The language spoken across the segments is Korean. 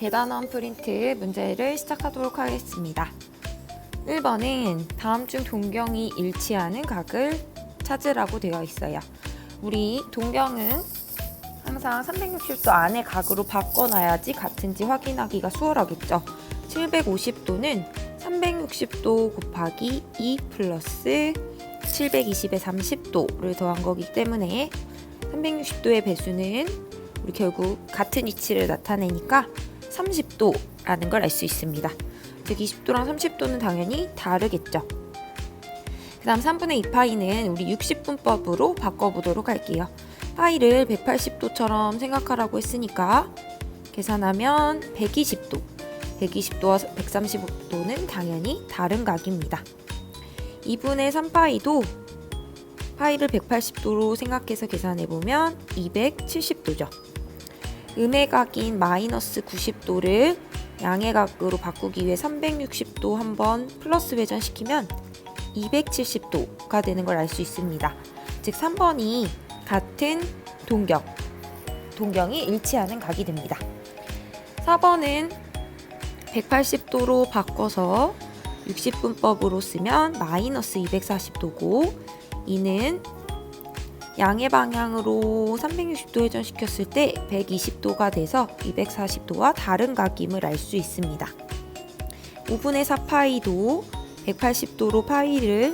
계단원 프린트 문제를 시작하도록 하겠습니다. 1번은 다음 중 동경이 일치하는 각을 찾으라고 되어 있어요. 우리 동경은 항상 360도 안에 각으로 바꿔놔야지 같은지 확인하기가 수월하겠죠. 750도는 360도 곱하기 2 플러스 720에 30도를 더한 거기 때문에 360도의 배수는 우리 결국 같은 위치를 나타내니까 30도라는 걸 알 수 있습니다. 즉 20도랑 30도는 당연히 다르겠죠. 그 다음 3분의 2파이는 우리 60분법으로 바꿔보도록 할게요. 파이를 180도처럼 생각하라고 했으니까 계산하면 120도, 120도와 135도는 당연히 다른 각입니다. 2분의 3파이도 파이를 180도로 생각해서 계산해보면 270도죠. 음의 각인 마이너스 90도를 양의 각으로 바꾸기 위해 360도 한번 플러스 회전시키면 270도가 되는 걸 알 수 있습니다. 즉 3번이 같은 동경이 일치하는 각이 됩니다. 4번은 180도로 바꿔서 60분법으로 쓰면 마이너스 240도고 이는 양의 방향으로 360도 회전시켰을 때 120도가 돼서 240도와 다른 각임을 알 수 있습니다. 5분의 4파이도 180도로 파이를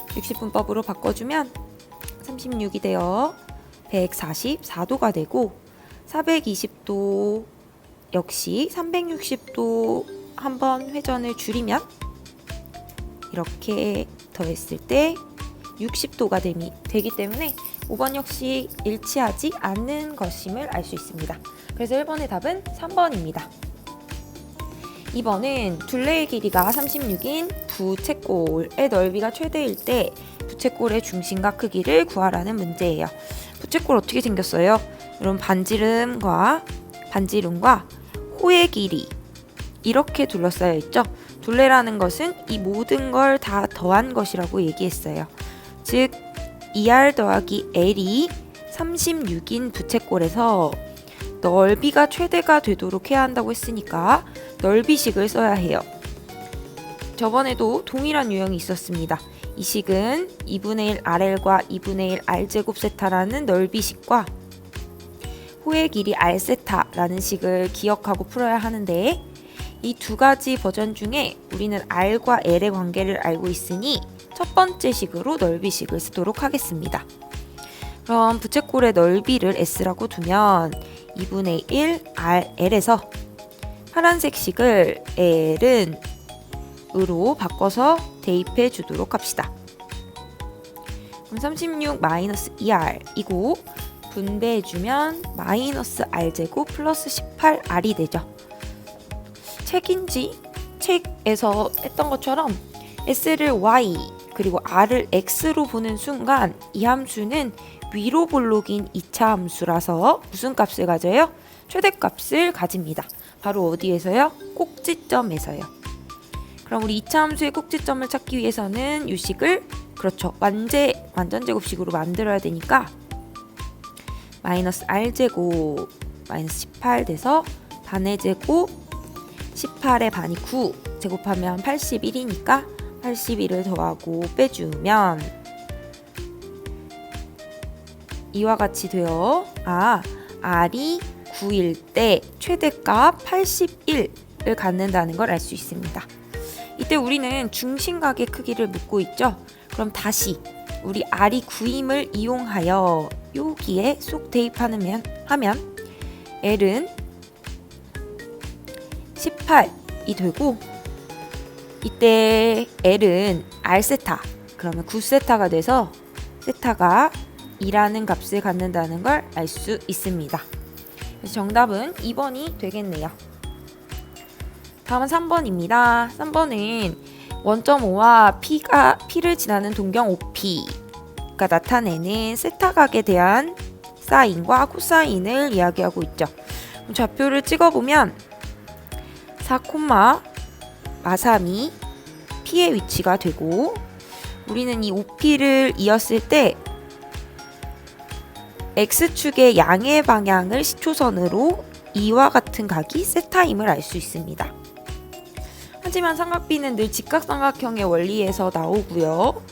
60분법으로 바꿔주면 36이 되어 144도가 되고 420도 역시 360도 한번 회전을 줄이면 이렇게 더했을 때 60도가 되기 때문에 5번 역시 일치하지 않는 것임을 알 수 있습니다. 그래서 1번의 답은 3번입니다. 2번은 둘레의 길이가 36인 부채꼴의 넓이가 최대일 때 부채꼴의 중심과 크기를 구하라는 문제예요. 부채꼴 어떻게 생겼어요? 여러분 반지름과 호의 길이 이렇게 둘러싸여 있죠. 둘레라는 것은 이 모든 걸 다 더한 것이라고 얘기했어요. 즉 2R 더하기 L이 36인 부채꼴에서 넓이가 최대가 되도록 해야 한다고 했으니까 넓이식을 써야 해요. 저번에도 동일한 유형이 있었습니다. 이 식은 2분의 1 RL과 2분의 1 R제곱 세타라는 넓이식과 호의 길이 R 세타라는 식을 기억하고 풀어야 하는데 이 두 가지 버전 중에 우리는 R과 L의 관계를 알고 있으니 첫 번째 식으로 넓이식을 쓰도록 하겠습니다. 그럼 부채꼴의 넓이를 S라고 두면 2분의 1 RL에서 파란색 식을 L은으로 바꿔서 대입해 주도록 합시다. 그럼 36 마이너스 2R이고 분배해주면 마이너스 R제곱 플러스 18R이 되죠. 책에서 했던 것처럼 S를 Y 그리고 R을 X로 보는 순간 이 함수는 위로 볼록인 2차 함수라서 무슨 값을 가져요? 최대값을 가집니다. 바로 어디에서요? 꼭지점에서요. 그럼 우리 2차 함수의 꼭지점을 찾기 위해서는 이 식을 그렇죠. 완전제곱식으로 만들어야 되니까 마이너스 R제곱 마이너스 18 돼서 반의 제곱 18의 반이 9 제곱하면 81이니까 81을 더하고 빼주면 이와 같이 되어 R이 9일 때 최대값 81을 갖는다는 걸 알 수 있습니다. 이때 우리는 중심각의 크기를 묻고 있죠. 그럼 다시 우리 R이 9임을 이용하여 여기에 쏙 대입하면 L은 18이 되고 이때 L은 R세타 그러면 9세타가 돼서 세타가 2라는 값을 갖는다는 걸 알 수 있습니다. 그래서 정답은 2번이 되겠네요. 다음은 3번입니다. 3번은 원점 O와 P를 지나는 동경 OP가 나타내는 세타각에 대한 사인과 코사인을 이야기하고 있죠. 좌표를 찍어보면 4, 마삼이 P의 위치가 되고 우리는 이 OP를 이었을 때 X축의 양의 방향을 시초선으로 이와 같은 각이 세타임을 알 수 있습니다. 하지만 삼각비는 늘 직각삼각형의 원리에서 나오고요.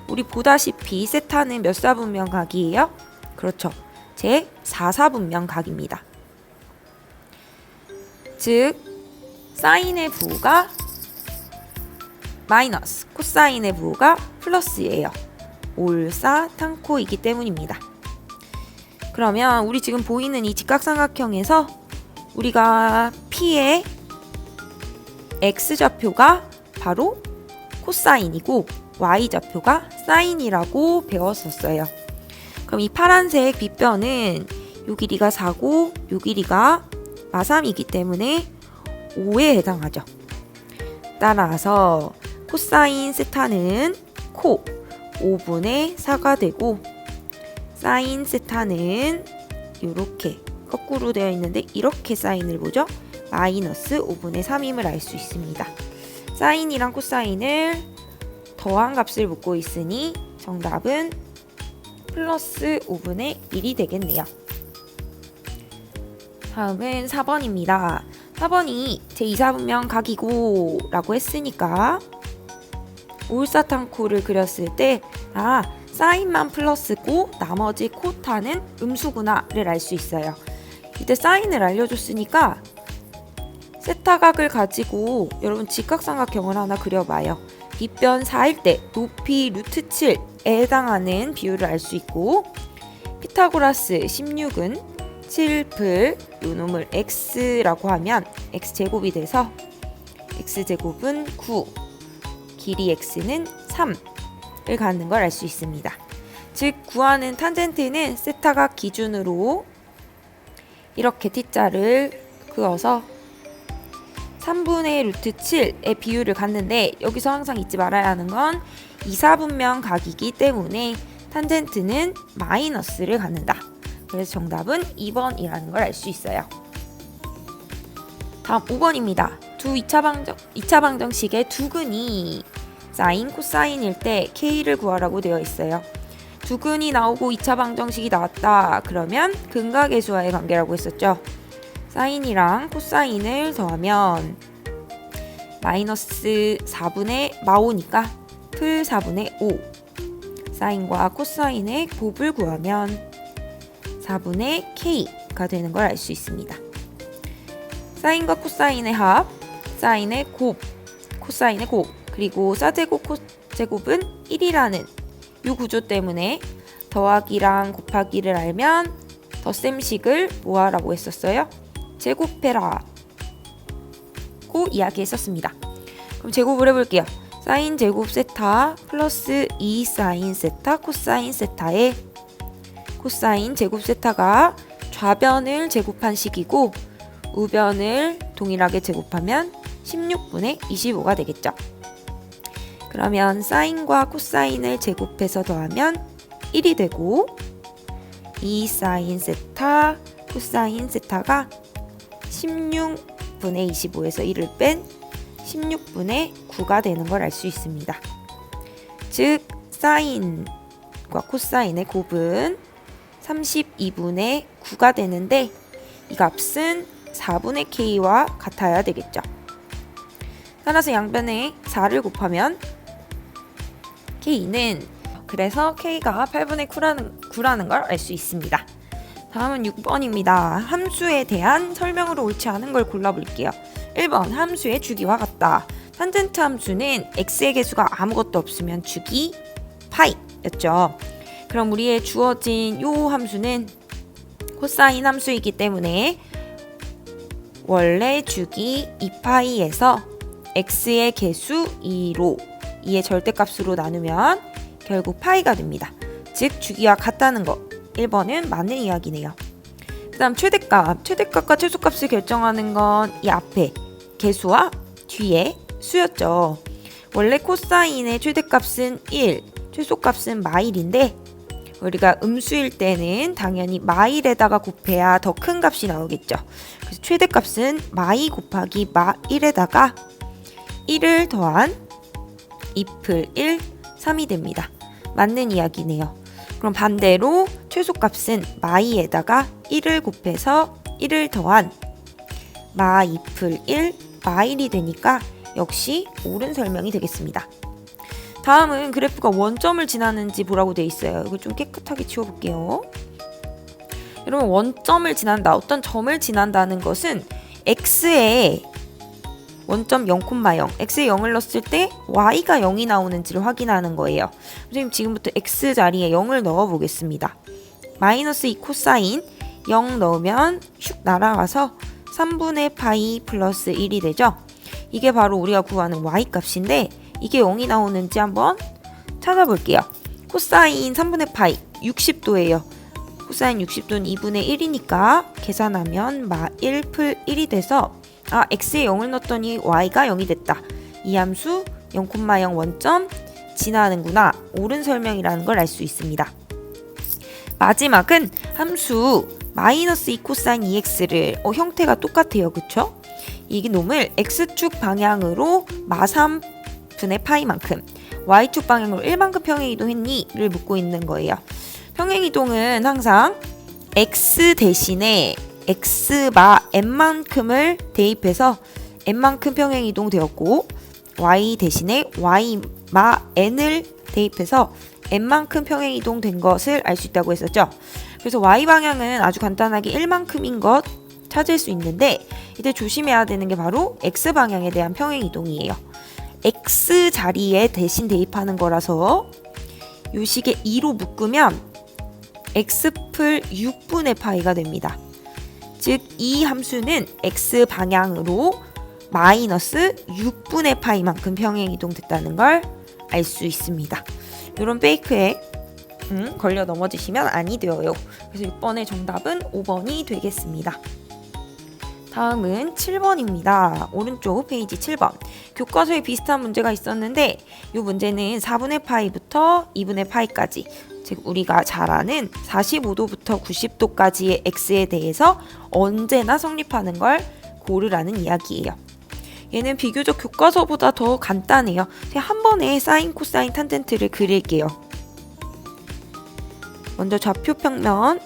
우리 보다시피 세타는 몇 사분면 각이에요? 그렇죠. 제 4사분면 각입니다. 즉 사인의 부호가 마이너스, 코사인의 부호가 플러스예요. 올사탕코이기 때문입니다. 그러면 우리 지금 보이는 이 직각삼각형에서 우리가 P의 X좌표가 바로 코사인이고 Y좌표가 사인이라고 배웠었어요. 그럼 이 파란색 빗변은 요 길이가 4고 요 길이가 마3이기 때문에 5에 해당하죠. 따라서 코사인 세타는 코 5분의 4가 되고 사인 세타는 이렇게 거꾸로 되어 있는데 이렇게 사인을 보죠. 마이너스 5분의 3임을 알 수 있습니다. 사인이랑 코사인을 더한 값을 묻고 있으니 정답은 플러스 5분의 1이 되겠네요. 다음은 4번입니다. 4번이 제2사분면 각이고 라고 했으니까 올사탕코를 그렸을 때 사인만 플러스고 나머지 코타는 음수구나를 알 수 있어요. 이때 사인을 알려줬으니까 세타각을 가지고 여러분 직각삼각형을 하나 그려봐요. 빗변 4일 때 높이 루트 7에 해당하는 비율을 알 수 있고 피타고라스 16은 7플 요 놈을 x라고 하면 x제곱이 돼서 x제곱은 9 길이 x는 3을 갖는 걸 알 수 있습니다. 즉 구하는 탄젠트는 세타각 기준으로 이렇게 t자를 그어서 3분의 루트 7의 비율을 갖는데 여기서 항상 잊지 말아야 하는 건 2사분면 각이기 때문에 탄젠트는 마이너스를 갖는다. 그래서 정답은 2번이라는 걸 알 수 있어요. 다음 5번입니다. 두 2차 방정식의 두근이 사인, 코사인일 때 K를 구하라고 되어 있어요. 두근이 나오고 2차 방정식이 나왔다. 그러면 근각계수와의 관계라고 했었죠. 사인이랑 코사인을 더하면 마이너스 4분의 마5니까 풀 4분의 5 사인과 코사인의 곱을 구하면 4분의 K가 되는 걸 알 수 있습니다. 사인과 코사인의 합, 사인의 곱, 코사인의 곱, 그리고 사제곱, 코제곱은 1이라는 이 구조 때문에 더하기랑 곱하기를 알면 덧셈식을 뭐하라고 했었어요? 제곱해라 고 이야기했었습니다. 그럼 제곱을 해볼게요. 사인 제곱 세타 플러스 2 사인 세타 코사인 세타에 코사인 제곱 세타가 좌변을 제곱한 식이고 우변을 동일하게 제곱하면 16분의 25가 되겠죠. 그러면 사인과 코사인을 제곱해서 더하면 1이 되고 2 사인 세타 코사인 세타가 16분의 25에서 1을 뺀 16분의 9가 되는 걸 알 수 있습니다. 즉 사인과 코사인의 곱은 32분의 9가 되는데 이 값은 4분의 K와 같아야 되겠죠. 따라서 양변에 4를 곱하면 K는 그래서 K가 8분의 9라는 걸 알 수 있습니다. 다음은 6번입니다. 함수에 대한 설명으로 옳지 않은 걸 골라볼게요. 1번 함수의 주기와 같다. 탄젠트 함수는 x의 개수가 아무것도 없으면 주기 파이였죠. 그럼 우리의 주어진 요 함수는 코사인 함수이기 때문에 원래 주기 2파이에서 x의 개수 2로 2의 절대값으로 나누면 결국 파이가 됩니다. 즉 주기와 같다는 거 1번은 맞는 이야기네요. 그 다음 최대값과 최소값을 결정하는 건 이 앞에 개수와 뒤에 수였죠. 원래 코사인의 최대값은 1, 최소값은 마일인데 우리가 음수일 때는 당연히 마일에다가 곱해야 더 큰 값이 나오겠죠. 그래서 최대값은 마이 곱하기 마1에다가 1을 더한 2풀 1, 3이 됩니다. 맞는 이야기네요. 그럼 반대로 최소값은 마이에다가 1을 곱해서 1을 더한 마 2풀 1 마 1이 되니까 역시 옳은 설명이 되겠습니다. 다음은 그래프가 원점을 지나는지 보라고 되어 있어요. 이거 좀 깨끗하게 치워볼게요. 여러분, 원점을 지난다, 어떤 점을 지난다는 것은 x에 원점 0,0, x에 0을 넣었을 때 y가 0이 나오는지를 확인하는 거예요. 선생님, 지금부터 x 자리에 0을 넣어 보겠습니다. 마이너스 2 코사인 0 넣으면 슉 날아가서 3분의 파이 플러스 1이 되죠. 이게 바로 우리가 구하는 y 값인데 이게 0이 나오는지 한번 찾아볼게요. 코사인 3분의 파이 60도예요. 코사인 60도는 2분의 1이니까 계산하면 마 1풀 1이 돼서 x에 0을 넣었더니 y가 0이 됐다. 이 함수 0,0 원점 지나는구나. 옳은 설명이라는 걸 알 수 있습니다. 마지막은 함수 마이너스 2 코사인 2x를 형태가 똑같아요. 그쵸? 이 놈을 x축 방향으로 마 3분의 파이만큼, y축 방향으로 1만큼 평행이동했니? 를 묻고 있는 거예요. 평행이동은 항상 x 대신에 x마 n만큼을 대입해서 n만큼 평행이동 되었고, y 대신에 y마 n을 대입해서 n만큼 평행이동 된 것을 알 수 있다고 했었죠. 그래서 y방향은 아주 간단하게 1만큼인 것 찾을 수 있는데, 이때 조심해야 되는 게 바로 x방향에 대한 평행이동이에요. x 자리에 대신 대입하는 거라서 요 식에 2로 묶으면 x풀 6분의 파이가 됩니다. 즉 이 함수는 x방향으로 마이너스 6분의 파이만큼 평행이동 됐다는 걸 알 수 있습니다. 이런 페이크에 걸려 넘어지시면 아니 되어요. 그래서 6번의 정답은 5번이 되겠습니다. 다음은 7번입니다. 오른쪽 페이지 7번. 교과서에 비슷한 문제가 있었는데 이 문제는 4분의 파이부터 2분의 파이까지, 즉 우리가 잘 아는 45도부터 90도까지의 x에 대해서 언제나 성립하는 걸 고르라는 이야기예요. 얘는 비교적 교과서보다 더 간단해요. 그냥 한 번에 사인, 코사인, 탄젠트를 그릴게요. 먼저 좌표 평면을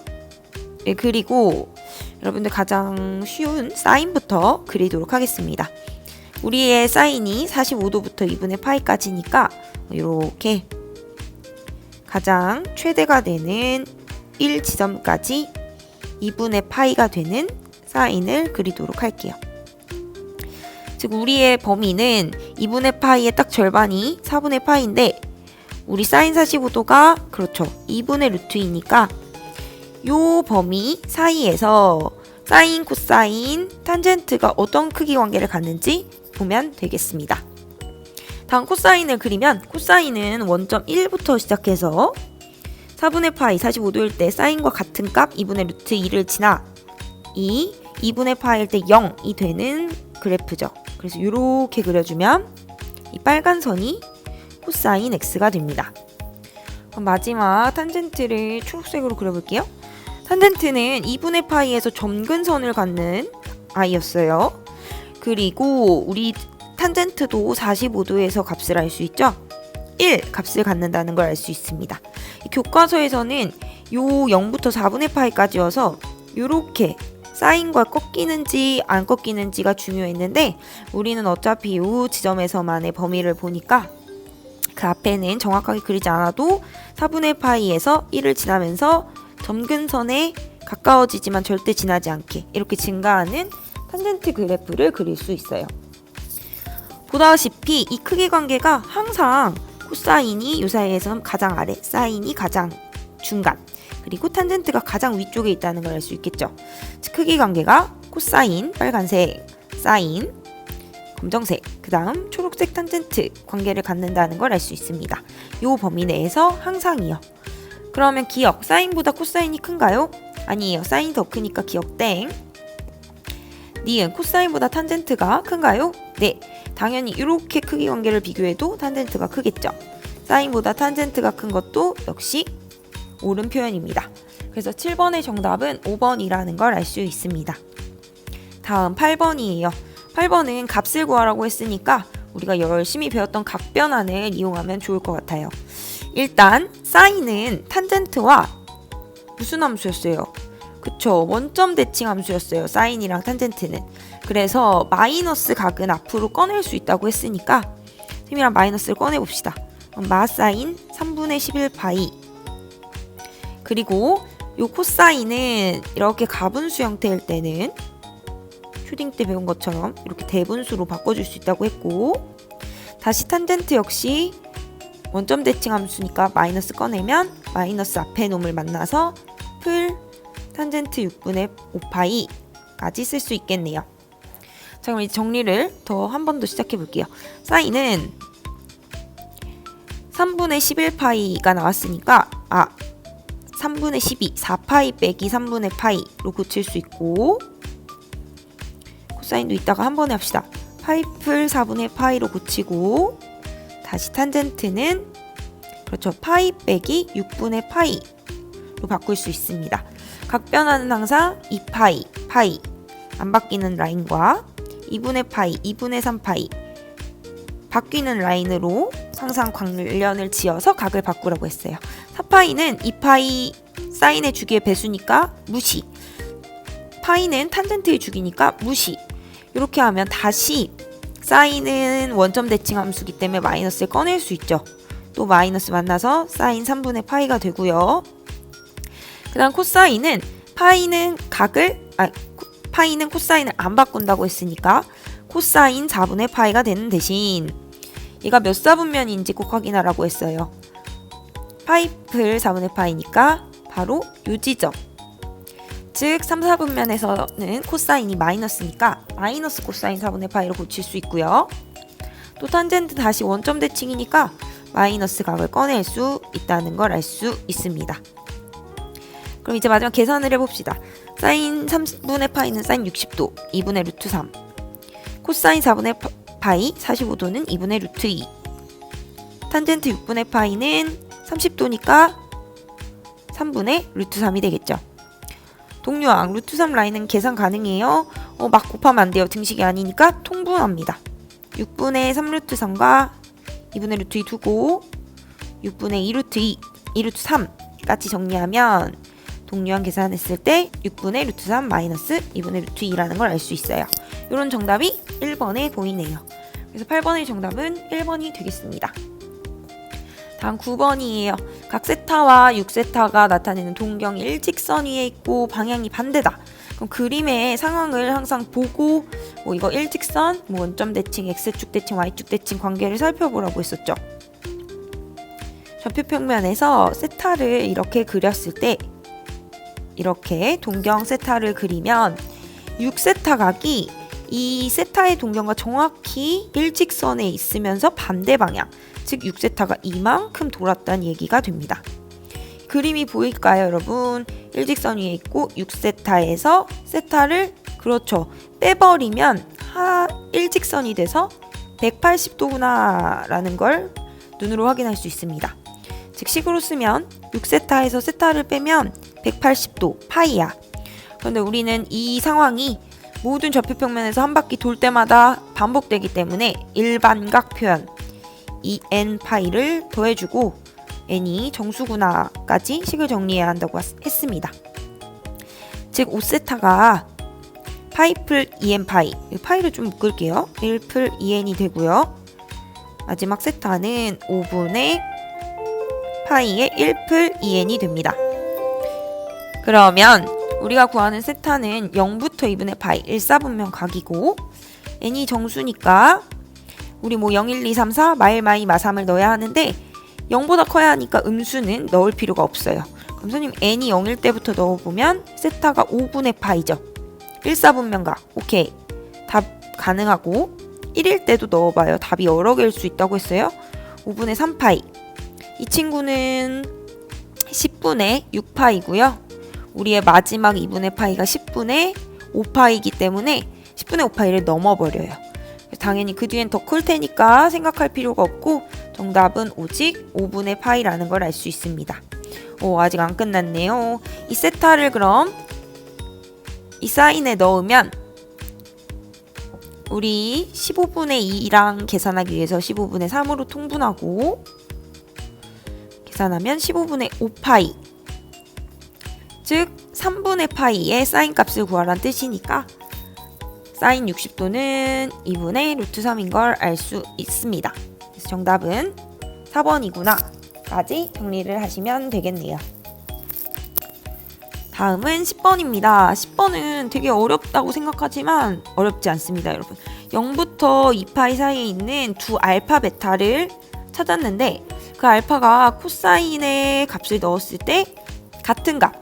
그리고 여러분들 가장 쉬운 사인부터 그리도록 하겠습니다. 우리의 사인이 45도부터 2분의 파이까지니까 이렇게 가장 최대가 되는 1지점까지 2분의 파이가 되는 사인을 그리도록 할게요. 즉 우리의 범위는 2분의 파이의 딱 절반이 4분의 파이인데 우리 사인 45도가 그렇죠 2분의 루트이니까 요 범위 사이에서 사인, 코사인, 탄젠트가 어떤 크기 관계를 갖는지 보면 되겠습니다. 다음 코사인을 그리면 코사인은 원점 1부터 시작해서 4분의 파이 45도일 때 사인과 같은 값 2분의 루트 2를 지나 2분의 파이일 때 0이 되는 그래프죠. 그래서 이렇게 그려주면 이 빨간 선이 코사인 x가 됩니다. 그럼 마지막 탄젠트를 초록색으로 그려볼게요. 탄젠트는 2분의 파이에서 점근선을 갖는 아이였어요. 그리고 우리 탄젠트도 45도에서 값을 알 수 있죠. 1 값을 갖는다는 걸 알 수 있습니다. 교과서에서는 요 0부터 4분의 파이까지여서 요렇게 사인과 꺾이는지 안 꺾이는지가 중요했는데 우리는 어차피 요 지점에서만의 범위를 보니까 그 앞에는 정확하게 그리지 않아도 4분의 파이에서 1을 지나면서 점근선에 가까워지지만 절대 지나지 않게 이렇게 증가하는 탄젠트 그래프를 그릴 수 있어요. 보다시피 이 크기 관계가 항상 코사인이 요 사이에서 가장 아래, 사인이 가장 중간, 그리고 탄젠트가 가장 위쪽에 있다는 걸 알 수 있겠죠. 즉 크기 관계가 코사인, 빨간색, 사인, 검정색, 그 다음 초록색 탄젠트 관계를 갖는다는 걸 알 수 있습니다. 요 범위 내에서 항상이요. 그러면 기억, 사인보다 코사인이 큰가요? 아니에요. 사인이 더 크니까 기억 땡. 니은, 코사인보다 탄젠트가 큰가요? 네, 당연히 이렇게 크기 관계를 비교해도 탄젠트가 크겠죠. 사인보다 탄젠트가 큰 것도 역시 옳은 표현입니다. 그래서 7번의 정답은 5번이라는 걸 알 수 있습니다. 다음 8번이에요. 8번은 값을 구하라고 했으니까 우리가 열심히 배웠던 각변환을 이용하면 좋을 것 같아요. 일단 사인은 탄젠트와 무슨 함수였어요? 그쵸, 원점 대칭 함수였어요. 사인이랑 탄젠트는. 그래서 마이너스 각은 앞으로 꺼낼 수 있다고 했으니까 쌤이랑 마이너스를 꺼내봅시다. 마사인 3분의 11파이, 그리고 요 코사인은 이렇게 가분수 형태일 때는 슈딩 때 배운 것처럼 이렇게 대분수로 바꿔줄 수 있다고 했고, 다시 탄젠트 역시 원점 대칭 함수니까 마이너스 꺼내면 마이너스 앞에 놈을 만나서 풀 탄젠트 6분의 5파이까지 쓸 수 있겠네요. 자, 그럼 이제 정리를 더 한 번 더 시작해 볼게요. 사인은 3분의 11파이가 나왔으니까 3분의 12, 4파이 빼기 3분의 파이로 고칠 수 있고, 코사인도 이따가 한 번에 합시다. 파이풀 4분의 파이로 고치고, 다시 탄젠트는 그렇죠, 파이 빼기 6분의 파이로 바꿀 수 있습니다. 각 변화는 항상 2파이, 파이 안 바뀌는 라인과 2분의 파이, 2분의 3파이 바뀌는 라인으로 항상 관련을 지어서 각을 바꾸라고 했어요. 4파이는 2파이 사인의 주기의 배수니까 무시, 파이는 탄젠트의 주기니까 무시. 이렇게 하면 다시 사인은 원점 대칭 함수기 때문에 마이너스를 꺼낼 수 있죠. 또 마이너스 만나서 사인 3분의 파이가 되고요. 그 다음 코사인은 파이는 코사인을 안 바꾼다고 했으니까 코사인 4분의 파이가 되는 대신 얘가 몇 사분면인지 꼭 확인하라고 했어요. 파이풀 4분의 파이니까 바로 요 지점, 즉 3, 4분면에서는 코사인이 마이너스니까 마이너스 코사인 4분의 파이로 고칠 수 있고요. 또 탄젠트 다시 원점 대칭이니까 마이너스 각을 꺼낼 수 있다는 걸 알 수 있습니다. 그럼 이제 마지막 계산을 해봅시다. 사인 3분의 파이는 사인 60도 2분의 루트 3, 코사인 4분의 파이 45도는 2분의 루트 2, 탄젠트 6분의 파이는 30도니까 3분의 루트 3이 되겠죠. 동류항 루트 3 라인은 계산 가능해요. 막 곱하면 안 돼요. 등식이 아니니까 통분합니다. 6분의 3 루트 3과 2분의 루트 2 두고 6분의 2 루트 2, 2 루트 3까지 정리하면 동류항 계산했을 때 6분의 루트 3 마이너스 2분의 루트 2라는 걸 알 수 있어요. 이런 정답이 1번에 보이네요. 그래서 8번의 정답은 1번이 되겠습니다. 다음 9번이에요. 각 세타와 6세타가 나타내는 동경이 일직선 위에 있고 방향이 반대다. 그럼 그림의 상황을 항상 보고 이거 일직선, 원점 대칭, x축 대칭, y축 대칭 관계를 살펴보라고 했었죠. 좌표평면에서 세타를 이렇게 그렸을 때 이렇게 동경 세타를 그리면 6세타 각이 이 세타의 동경과 정확히 일직선에 있으면서 반대 방향, 즉 6세타가 이만큼 돌았다는 얘기가 됩니다. 그림이 보일까요, 여러분? 일직선 위에 있고 6세타에서 세타를 그렇죠, 빼버리면 일직선이 돼서 180도구나 라는 걸 눈으로 확인할 수 있습니다. 즉 식으로 쓰면 6세타에서 세타를 빼면 180도 파이야. 그런데 우리는 이 상황이 모든 좌표평면에서 한 바퀴 돌 때마다 반복되기 때문에 일반각 표현 이 n 파이를 더해주고 n이 정수구나까지 식을 정리해야 한다고 했습니다. 즉 5세타가 파이풀 2n 파이, 파이를 좀 묶을게요. 1풀 2n이 되고요. 마지막 세타는 5분의 파이의 1풀 2n이 됩니다. 그러면 우리가 구하는 세타는 0부터 2분의 파이 1사분면 각이고 n이 정수니까 우리 0, 1, 2, 3, 4 마일, 마이, 마 3을 넣어야 하는데 0보다 커야 하니까 음수는 넣을 필요가 없어요. 그럼 선생님 n이 0일 때부터 넣어보면 세타가 5분의 파이죠. 1사분면각 오케이, 답 가능하고 1일 때도 넣어봐요. 답이 여러 개일 수 있다고 했어요. 5분의 3파이, 이 친구는 10분의 6파이고요. 우리의 마지막 2분의 파이가 10분의 5파이기 때문에 10분의 5파이를 넘어버려요. 당연히 그 뒤엔 더 클 테니까 생각할 필요가 없고 정답은 오직 5분의 파이라는 걸 알 수 있습니다. 아직 안 끝났네요. 이 세타를 그럼 이 사인에 넣으면 우리 15분의 2랑 계산하기 위해서 15분의 3으로 통분하고 계산하면 15분의 5파이, 즉 3분의 파이의 사인 값을 구하라는 뜻이니까 사인 60도는 2분의 루트 3인 걸 알 수 있습니다. 그래서 정답은 4번이구나 까지 정리를 하시면 되겠네요. 다음은 10번입니다. 10번은 되게 어렵다고 생각하지만 어렵지 않습니다, 여러분. 0부터 2파이 사이에 있는 두 알파 베타를 찾았는데 그 알파가 코사인의 값을 넣었을 때 같은 값,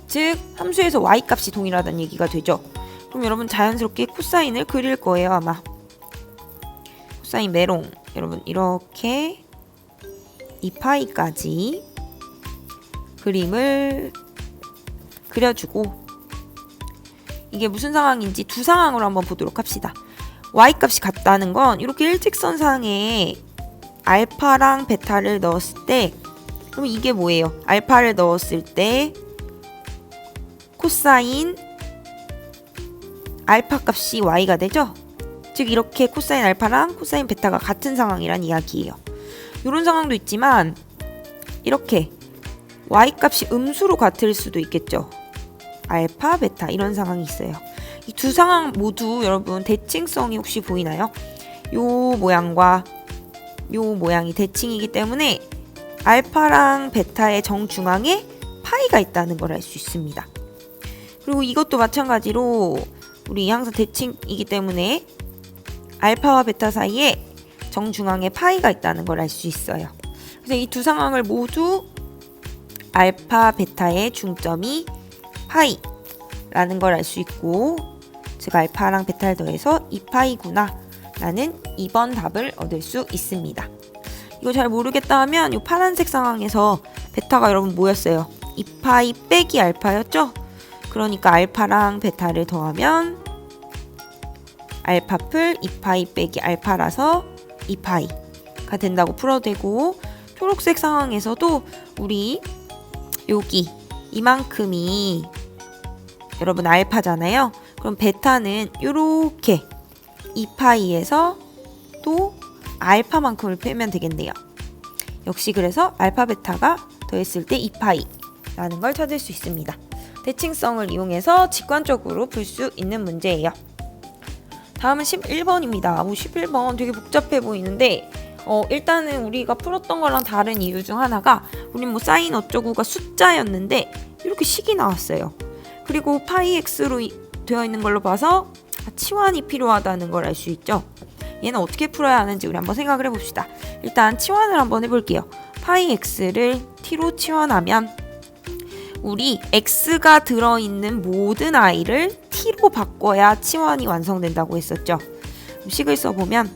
즉 함수에서 y 값이 동일하다는 얘기가 되죠. 그럼 여러분 자연스럽게 코사인을 그릴 거예요, 아마. 코사인 메롱, 여러분 이렇게 2파이까지 그림을 그려주고, 이게 무슨 상황인지 두 상황으로 한번 보도록 합시다. y값이 같다는 건 이렇게 일직선상에 알파랑 베타를 넣었을 때, 그럼 이게 뭐예요? 알파를 넣었을 때 코사인 알파 값이 y가 되죠? 즉 이렇게 코사인 알파랑 코사인 베타가 같은 상황이란 이야기예요. 이런 상황도 있지만 이렇게 y값이 음수로 같을 수도 있겠죠. 알파, 베타 이런 상황이 있어요. 이 두 상황 모두 여러분 대칭성이 혹시 보이나요? 요 모양과 요 모양이 대칭이기 때문에 알파랑 베타의 정중앙에 파이가 있다는 걸 알 수 있습니다. 그리고 이것도 마찬가지로 우리 항상 대칭이기 때문에 알파와 베타 사이에 정중앙에 파이가 있다는 걸 알 수 있어요. 그래서 이 두 상황을 모두 알파, 베타의 중점이 파이라는 걸 알 수 있고, 즉 알파랑 베타를 더해서 2파이구나 라는 2번 답을 얻을 수 있습니다. 이거 잘 모르겠다 하면 이 파란색 상황에서 베타가 여러분 뭐였어요? 2파이 빼기 알파였죠? 그러니까 알파랑 베타를 더하면 알파풀 2파이 빼기 알파라서 2파이가 된다고 풀어도 되고, 초록색 상황에서도 우리 여기 이만큼이 여러분 알파잖아요. 그럼 베타는 이렇게 2파이에서 또 알파만큼을 빼면 되겠네요. 역시 그래서 알파 베타가 더했을 때 2파이라는 걸 찾을 수 있습니다. 대칭성을 이용해서 직관적으로 풀 수 있는 문제예요. 다음은 11번입니다. 11번 되게 복잡해 보이는데 일단은 우리가 풀었던 거랑 다른 이유 중 하나가 우린 뭐 사인 어쩌고가 숫자였는데 이렇게 식이 나왔어요. 그리고 파이 x로 되어 있는 걸로 봐서 치환이 필요하다는 걸 알 수 있죠. 얘는 어떻게 풀어야 하는지 우리 한번 생각을 해봅시다. 일단 치환을 한번 해볼게요. 파이 x를 t로 치환하면 우리 x가 들어있는 모든 i를 t로 바꿔야 치환이 완성된다고 했었죠. 그럼 식을 써보면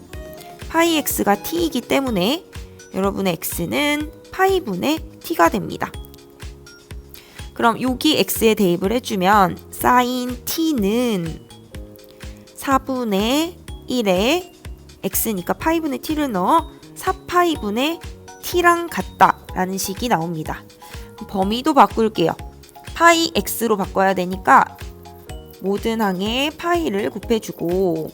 파이 x가 t이기 때문에 여러분의 x는 파이분의 t가 됩니다. 그럼 여기 x에 대입을 해주면 사인 t는 4분의 1에 x니까 파이분의 t를 넣어 4파이분의 t랑 같다라는 식이 나옵니다. 범위도 바꿀게요. 파이 x로 바꿔야 되니까 모든 항에 파이를 곱해주고,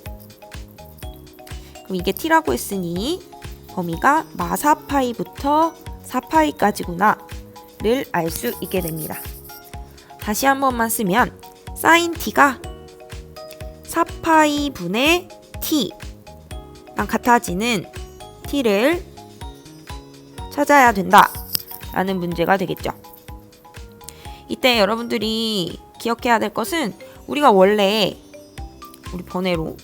그럼 이게 t라고 했으니 범위가 마사파이부터 4파이까지구나 를 알 수 있게 됩니다. 다시 한 번만 쓰면 사인 t가 4파이 분의 t랑 같아지는 t를 찾아야 된다 라는 문제가 되겠죠. 이때 여러분들이 기억해야 될 것은 우리가 원래 우리 번외로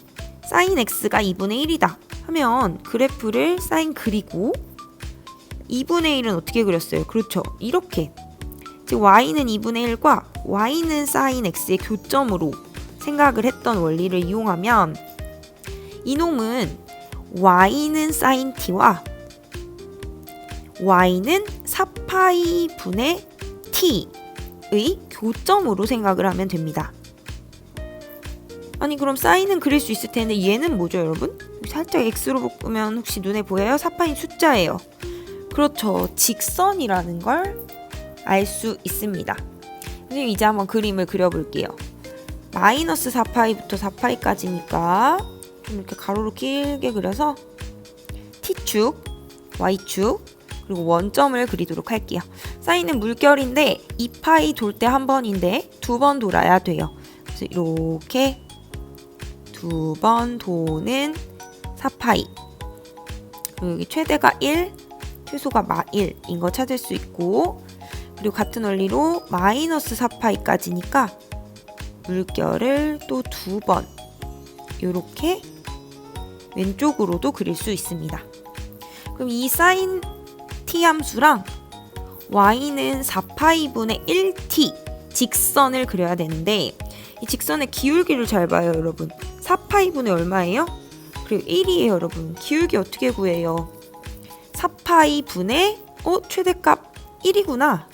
사인 x가 2분의 1이다 하면 그래프를 사인 그리고 2분의 1은 어떻게 그렸어요? 그렇죠. 이렇게. 즉 y는 2분의 1과 y는 사인 x의 교점으로 생각을 했던 원리를 이용하면 이놈은 y는 사인 t와 y는 4파이 분의 t의 교점으로 생각을 하면 됩니다. 아니 그럼 사인은 그릴 수 있을 텐데 얘는 뭐죠 여러분? 살짝 x로 보면 혹시 눈에 보여요? 4파인 숫자예요. 그렇죠. 직선이라는 걸 알 수 있습니다. 선생님 이제 한번 그림을 그려볼게요. 마이너스 4파이부터 4파이까지니까 좀 이렇게 가로로 길게 그려서 t축, y축, 그리고 원점을 그리도록 할게요. 사인은 물결인데 2파이 돌 때 한 번인데 2번 돌아야 돼요. 그래서 이렇게 2번 도는 4파이. 그리고 여기 최대가 1, 최소가 -1인 거 찾을 수 있고, 그리고 같은 원리로 마이너스 4파이까지니까 물결을 또 2번 이렇게 왼쪽으로도 그릴 수 있습니다. 그럼 이 사인 t 함수랑 y는 4파이분의 1t 직선을 그려야 되는데, 이 직선의 기울기를 잘 봐요, 여러분. 4파이분의 얼마예요? 그리고 1이에요, 여러분. 기울기 어떻게 구해요? 4파이분의 최대값 1이구나.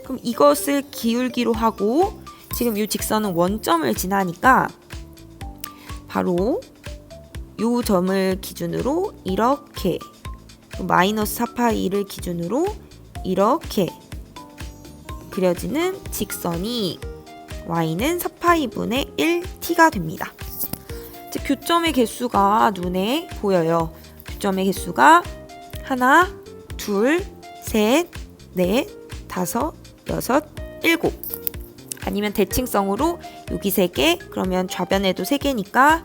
그럼 이것을 기울기로 하고, 지금 이 직선은 원점을 지나니까 바로 이 점을 기준으로 이렇게, 마이너스 4파이를 기준으로 이렇게 그려지는 직선이 y는 4파이분의 1t가 됩니다. 즉 교점의 개수가 눈에 보여요. 교점의 개수가 하나, 둘, 셋, 넷, 다섯, 여섯, 일곱. 아니면 대칭성으로 여기 3개, 그러면 좌변에도 3개니까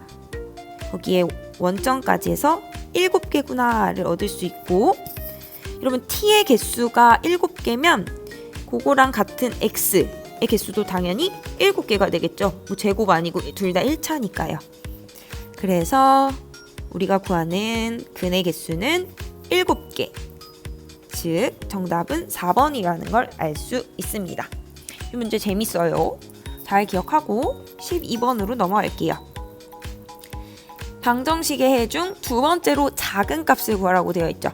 거기에 원점까지 해서 7개구나를 얻을 수 있고, 여러분 t의 개수가 7개면 그거랑 같은 x의 개수도 당연히 7개가 되겠죠. 뭐 제곱 아니고 둘 다 1차니까요. 그래서 우리가 구하는 근의 개수는 7개. 즉 정답은 4번이라는 걸 알 수 있습니다. 이 문제 재밌어요. 잘 기억하고 12번으로 넘어갈게요. 방정식의 해 중 두 번째로 작은 값을 구하라고 되어 있죠.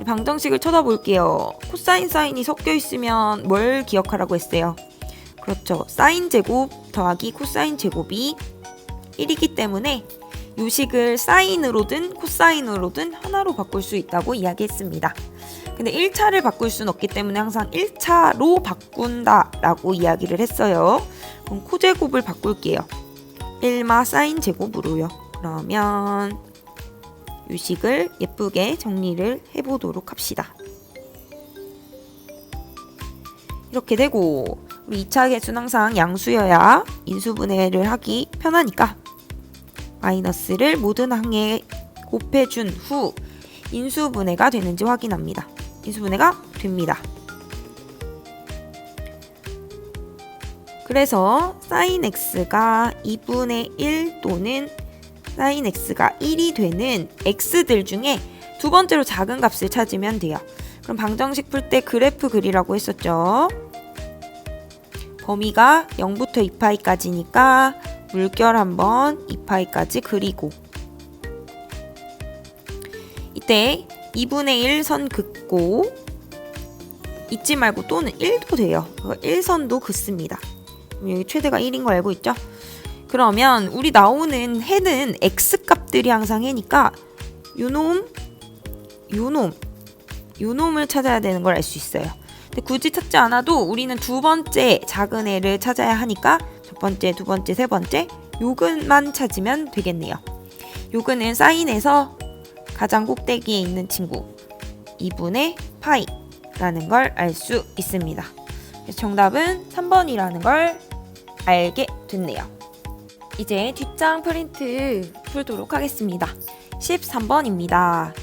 방정식을 쳐다볼게요. 코사인 사인이 섞여 있으면 뭘 기억하라고 했어요? 그렇죠. 사인 제곱 더하기 코사인 제곱이 1이기 때문에 이 식을 사인으로든 코사인으로든 하나로 바꿀 수 있다고 이야기했습니다. 근데 1차를 바꿀 수는 없기 때문에 항상 1차로 바꾼다라고 이야기를 했어요. 그럼 코제곱을 바꿀게요. 1마 사인 제곱으로요. 그러면 이 식을 예쁘게 정리를 해보도록 합시다. 이렇게 되고, 우리 2차 개수는 항상 양수여야 인수분해를 하기 편하니까 마이너스를 모든 항에 곱해준 후 인수분해가 되는지 확인합니다. 인수분해가 됩니다. 그래서 sin x가 2분의 1 또는 sin x가 1이 되는 x들 중에 두 번째로 작은 값을 찾으면 돼요. 그럼 방정식 풀 때 그래프 그리라고 했었죠. 범위가 0부터 2파이까지니까 물결 한번 2파이까지 그리고, 이때 2분의 1 선 긋고, 잊지 말고 또는 1도 돼요. 1선도 긋습니다. 여기 최대가 1인 거 알고 있죠? 그러면 우리 나오는 해는 x값들이 항상 해니까 요놈을 찾아야 되는 걸 알 수 있어요. 근데 굳이 찾지 않아도 우리는 두 번째 작은 애를 찾아야 하니까 첫 번째, 두 번째, 세 번째 요근만 찾으면 되겠네요. 요근은 사인에서 가장 꼭대기에 있는 친구 2분의 파이라는 걸 알 수 있습니다. 그래서 정답은 3번이라는 걸 알게 됐네요. 이제 뒷장 프린트 풀도록 하겠습니다. 13번입니다.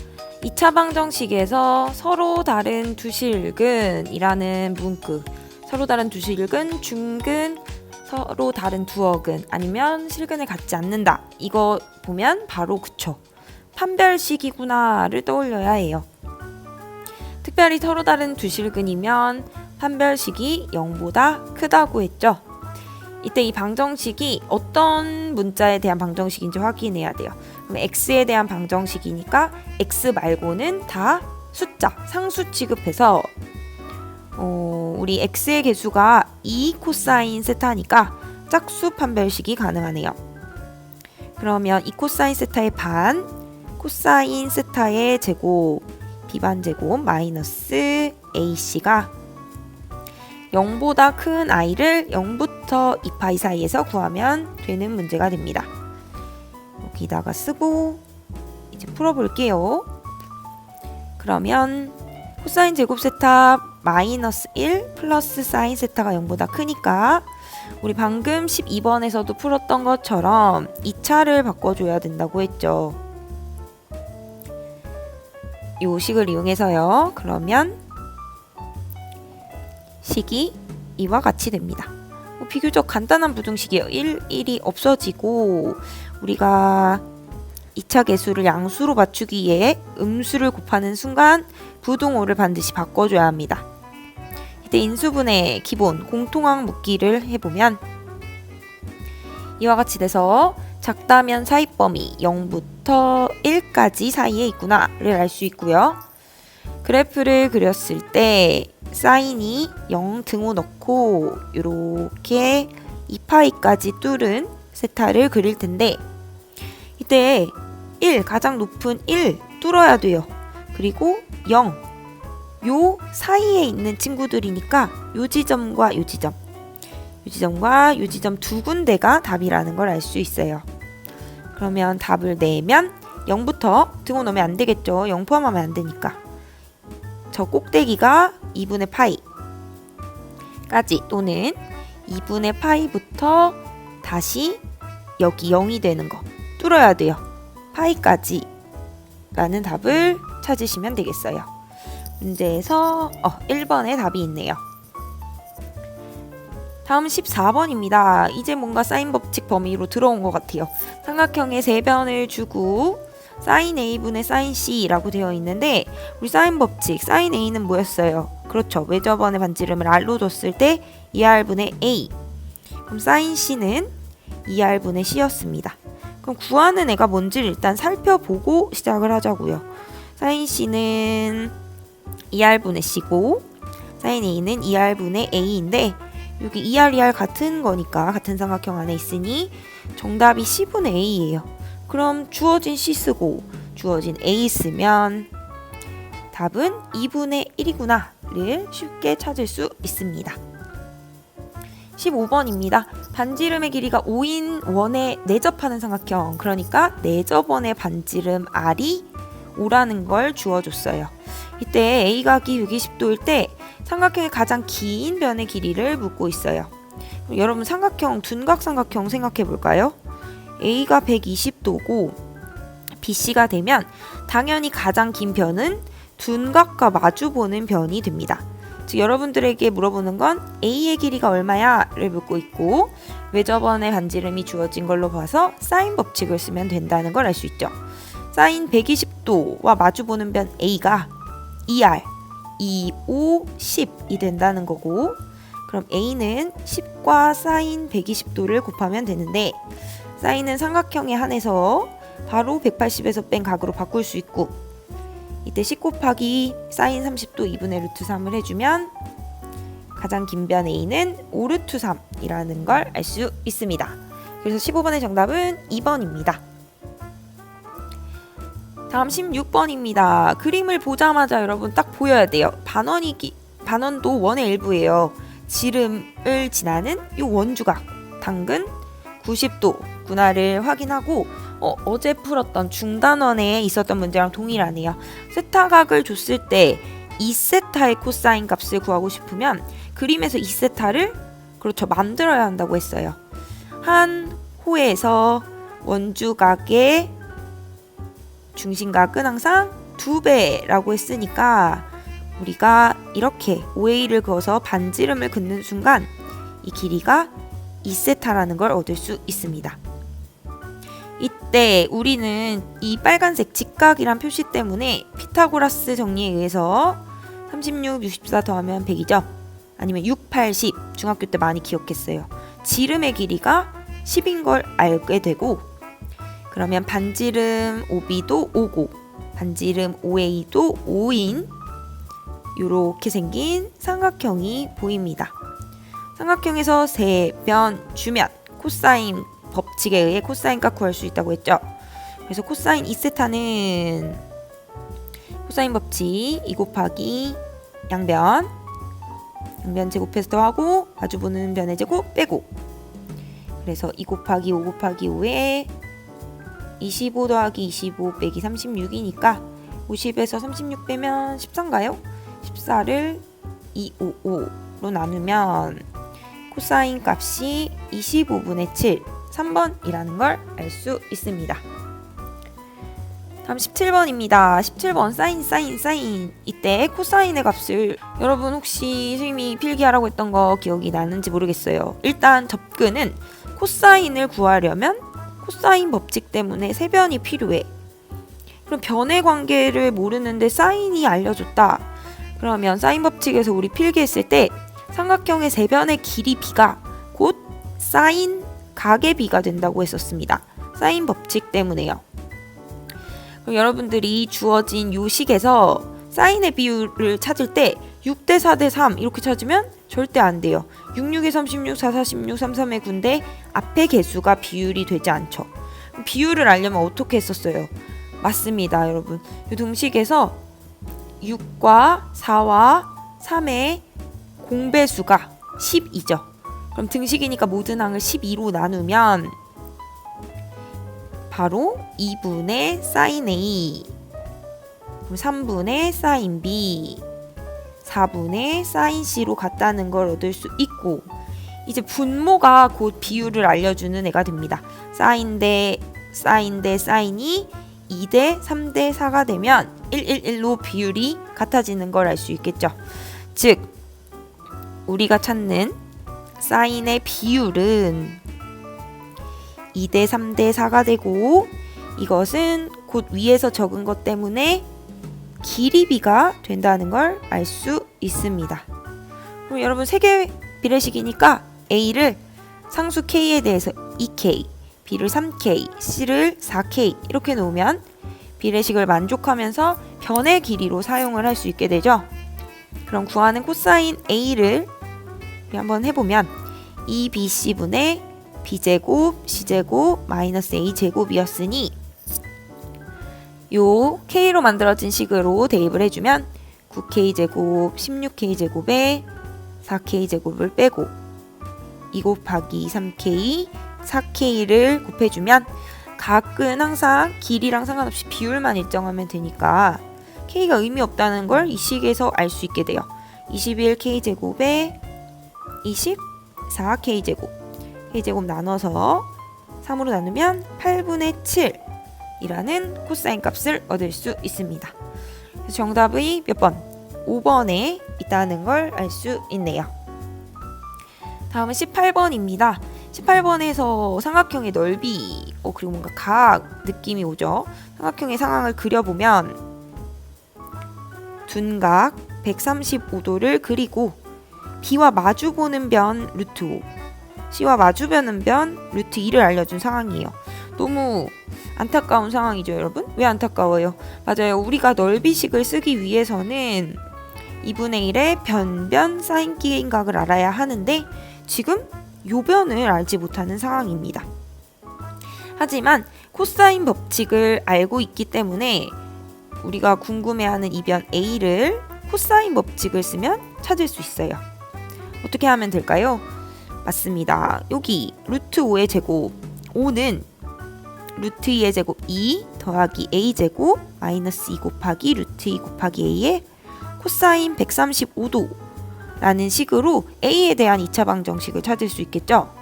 2차 방정식에서 서로 다른 두 실근이라는 문구, 서로 다른 두 실근, 중근, 서로 다른 두 어근, 아니면 실근을 갖지 않는다. 이거 보면 바로 그쵸. 판별식이구나를 떠올려야 해요. 특별히 서로 다른 두 실근이면 판별식이 0보다 크다고 했죠. 이때 이 방정식이 어떤 문자에 대한 방정식인지 확인해야 돼요. 그럼 x에 대한 방정식이니까 x 말고는 다 숫자, 상수 취급해서 우리 x의 개수가 2 코사인 세타니까 짝수 판별식이 가능하네요. 그러면 2 코사인 세타의 반, 코사인 세타의 제곱, b반 제곱 마이너스 ac가 0보다 큰 i를 0부터 2파이 사이에서 구하면 되는 문제가 됩니다. 여기다가 쓰고 이제 풀어볼게요. 그러면 코사인 제곱 세타 마이너스 1 플러스 사인 세타가 0보다 크니까 우리 방금 12번에서도 풀었던 것처럼 2차를 바꿔줘야 된다고 했죠. 요 식을 이용해서요. 그러면 식이 이와 같이 됩니다. 비교적 간단한 부등식이에요. 1, 1이 없어지고 우리가 2차 계수를 양수로 맞추기 위해 음수를 곱하는 순간 부등호를 반드시 바꿔줘야 합니다. 이때 인수분해 기본 공통항 묻기를 해보면 이와 같이 돼서 작다면 사이범위 0부터 1까지 사이에 있구나를 알 수 있고요. 그래프를 그렸을 때 사인이 0 등호 넣고 이렇게 2파이까지 뚫은 세타를 그릴 텐데 이때 1 가장 높은 1 뚫어야 돼요. 그리고 0 요 사이에 있는 친구들이니까 요 지점과 요 지점 요 지점과 요 지점 두 군데가 답이라는 걸 알 수 있어요. 그러면 답을 내면 0부터 등호 넣으면 안 되겠죠. 0 포함하면 안 되니까 저 꼭대기가 2분의 파이까지 또는 2분의 파이부터 다시 여기 0이 되는 거 뚫어야 돼요. 파이까지 라는 답을 찾으시면 되겠어요. 문제에서 1번의 답이 있네요. 다음 14번입니다. 이제 뭔가 사인 법칙 범위로 들어온 것 같아요. 삼각형의 세변을 주고 사인 A분의 사인 C라고 되어 있는데 우리 사인 법칙 사인 A는 뭐였어요? 그렇죠. 외접원의 반지름을 R로 뒀을 때 2R분의 A. 그럼 사인 C는 2R분의 C였습니다. 그럼 구하는 애가 뭔지를 일단 살펴보고 시작을 하자고요. 사인 C는 2R분의 C고 사인 A는 2R분의 A인데 여기 2R, 2R 같은 거니까 같은 삼각형 안에 있으니 정답이 C분의 A예요. 그럼 주어진 C 쓰고 주어진 A 쓰면 답은 2분의 1이구나를 쉽게 찾을 수 있습니다. 15번입니다. 반지름의 길이가 5인 원에 내접하는 삼각형, 그러니까 내접원의 반지름 R이 5라는 걸 주어줬어요. 이때 A각이 120도일 때 삼각형의 가장 긴 변의 길이를 묻고 있어요. 여러분 삼각형, 둔각 삼각형 생각해 볼까요? A가 120도고 BC가 되면 당연히 가장 긴 변은 둔각과 마주보는 변이 됩니다. 즉 여러분들에게 물어보는 건 A의 길이가 얼마야? 를 묻고 있고 외접원의 반지름이 주어진 걸로 봐서 사인 법칙을 쓰면 된다는 걸 알 수 있죠. 사인 120도와 마주보는 변 A가 2R, 2, 5, 10이 된다는 거고 그럼 A는 10과 사인 120도를 곱하면 되는데 사인은 삼각형에 한해서 바로 180에서 뺀 각으로 바꿀 수 있고 이때 10 곱하기 사인 30도 2분의 루트 3을 해주면 가장 긴 변 A는 5 루트 3이라는 걸 알 수 있습니다. 그래서 15번의 정답은 2번입니다. 다음 16번입니다. 그림을 보자마자 여러분 딱 보여야 돼요. 반원도 원의 일부예요. 지름을 지나는 이 원주각 당근 90도 구나를 확인하고 어제 풀었던 중단원에 있었던 문제랑 동일하네요. 세타각을 줬을 때 2세타의 코사인 값을 구하고 싶으면 그림에서 2세타를 그렇죠 만들어야 한다고 했어요. 한 호에서 원주각의 중심각은 항상 2배라고 했으니까 우리가 이렇게 OA를 그어서 반지름을 긋는 순간 이 길이가 2세타라는 걸 얻을 수 있습니다. 이때 우리는 이 빨간색 직각이란 표시 때문에 피타고라스 정리에 의해서 36, 64 더하면 100이죠. 아니면 6, 80 중학교 때 많이 기억했어요. 지름의 길이가 10인 걸 알게 되고 그러면 반지름 OB도 5고 반지름 OA도 5인 이렇게 생긴 삼각형이 보입니다. 삼각형에서 세변 주면 코사인 법칙에 의해 코사인 값 구할 수 있다고 했죠. 그래서 코사인 2세타는 코사인 법칙 2 곱하기 양변 제곱해서 더하고 마주보는 변의 제곱 빼고 그래서 2 곱하기 5 곱하기 5에 25 더하기 25 빼기 36이니까 50에서 36 빼면 14인가요? 14를 255로 나누면 코사인 값이 25분의 7, 3번이라는 걸 알 수 있습니다. 다음 17번입니다. 17번 사인. 이때 코사인의 값을 여러분 혹시 선생님이 필기하라고 했던 거 기억이 나는지 모르겠어요. 일단 접근은 코사인을 구하려면 코사인 법칙 때문에 세변이 필요해. 그럼 변의 관계를 모르는데 사인이 알려줬다. 그러면 사인 법칙에서 우리 필기했을 때 삼각형의 세변의 길이 b가 곧 사인 각의 b가 된다고 했었습니다. 사인 법칙 때문에요. 그럼 여러분들이 주어진 요 식에서 사인의 비율을 찾을 때 6대 4대 3 이렇게 찾으면 절대 안 돼요. 66에 36, 4, 46, 33에 9인데 앞에 개수가 비율이 되지 않죠. 비율을 알려면 어떻게 했었어요? 맞습니다, 여러분. 이 등식에서 6과 4와 3의 공배수가 12죠. 그럼 등식이니까 모든 항을 12로 나누면 바로 2분의 사인 A, 3분의 사인 B, 4분의 사인 C로 같다는 걸 얻을 수 있고, 이제 분모가 곧 비율을 알려주는 애가 됩니다. 사인 대 사인이 2대 3대 4가 되면 111로 비율이 같아지는 걸 알 수 있겠죠. 즉 우리가 찾는 사인의 비율은 2대 3대 4가 되고, 이것은 곧 위에서 적은 것 때문에 길이 b가 된다는 걸 알 수 있습니다. 그럼 여러분 세개 비례식이니까 A를 상수 K에 대해서 2K, B를 3K, C를 4K 이렇게 놓으면 비례식을 만족하면서 변의 길이로 사용을 할 수 있게 되죠. 그럼 구하는 코사인 A를 한번 해보면 2BC분의 B제곱, C제곱, 마이너스 A제곱이었으니 요 K로 만들어진 식으로 대입을 해주면 9K제곱, 16K제곱에 4K제곱을 빼고 2 곱하기 3K, 4K를 곱해주면 각은 항상 길이랑 상관없이 비율만 일정하면 되니까 K가 의미 없다는 걸 이 식에서 알 수 있게 돼요. 21K제곱에 24K제곱, K제곱 나눠서 3으로 나누면 8분의 7이라는 코사인 값을 얻을 수 있습니다. 그래서 정답이 몇 번? 5번에 있다는 걸 알 수 있네요. 다음은 18번입니다. 18번에서 삼각형의 넓이, 그리고 뭔가 각 느낌이 오죠. 삼각형의 상황을 그려보면 둔각 135도를 그리고 B와 마주보는 변 루트 5, C와 마주보는 변 루트 2를 알려준 상황이에요. 너무 안타까운 상황이죠, 여러분? 왜 안타까워요? 맞아요. 우리가 넓이식을 쓰기 위해서는 2분의 1의 변변 사인 기인각을 알아야 하는데 지금 요 변을 알지 못하는 상황입니다. 하지만 코사인 법칙을 알고 있기 때문에 우리가 궁금해하는 이 변 A를 코사인 법칙을 쓰면 찾을 수 있어요. 어떻게 하면 될까요? 맞습니다. 여기 루트 5의 제곱 5는 루트 2의 제곱 2 더하기 A 제곱 마이너스 2 곱하기 루트 2 곱하기 A의 코사인 135도 라는 식으로 A에 대한 2차 방정식을 찾을 수 있겠죠.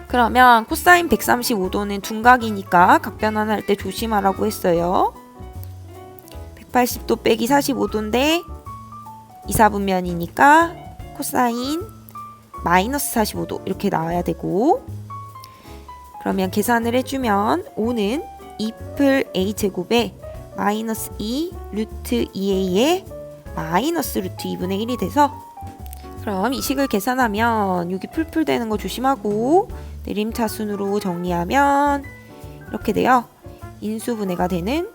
그러면 코사인 135도는 둔각이니까 각변환할 때 조심하라고 했어요. 180도 빼기 45도인데 2사분면이니까 코사인 마이너스 45도 이렇게 나와야 되고, 그러면 계산을 해주면 5는 2풀 A제곱에 마이너스 2 루트 2A의 마이너스 루트 2분의 1이 돼서, 그럼 이 식을 계산하면 여기 풀풀 되는 거 조심하고 내림차순으로 정리하면 이렇게 돼요. 인수분해가 되는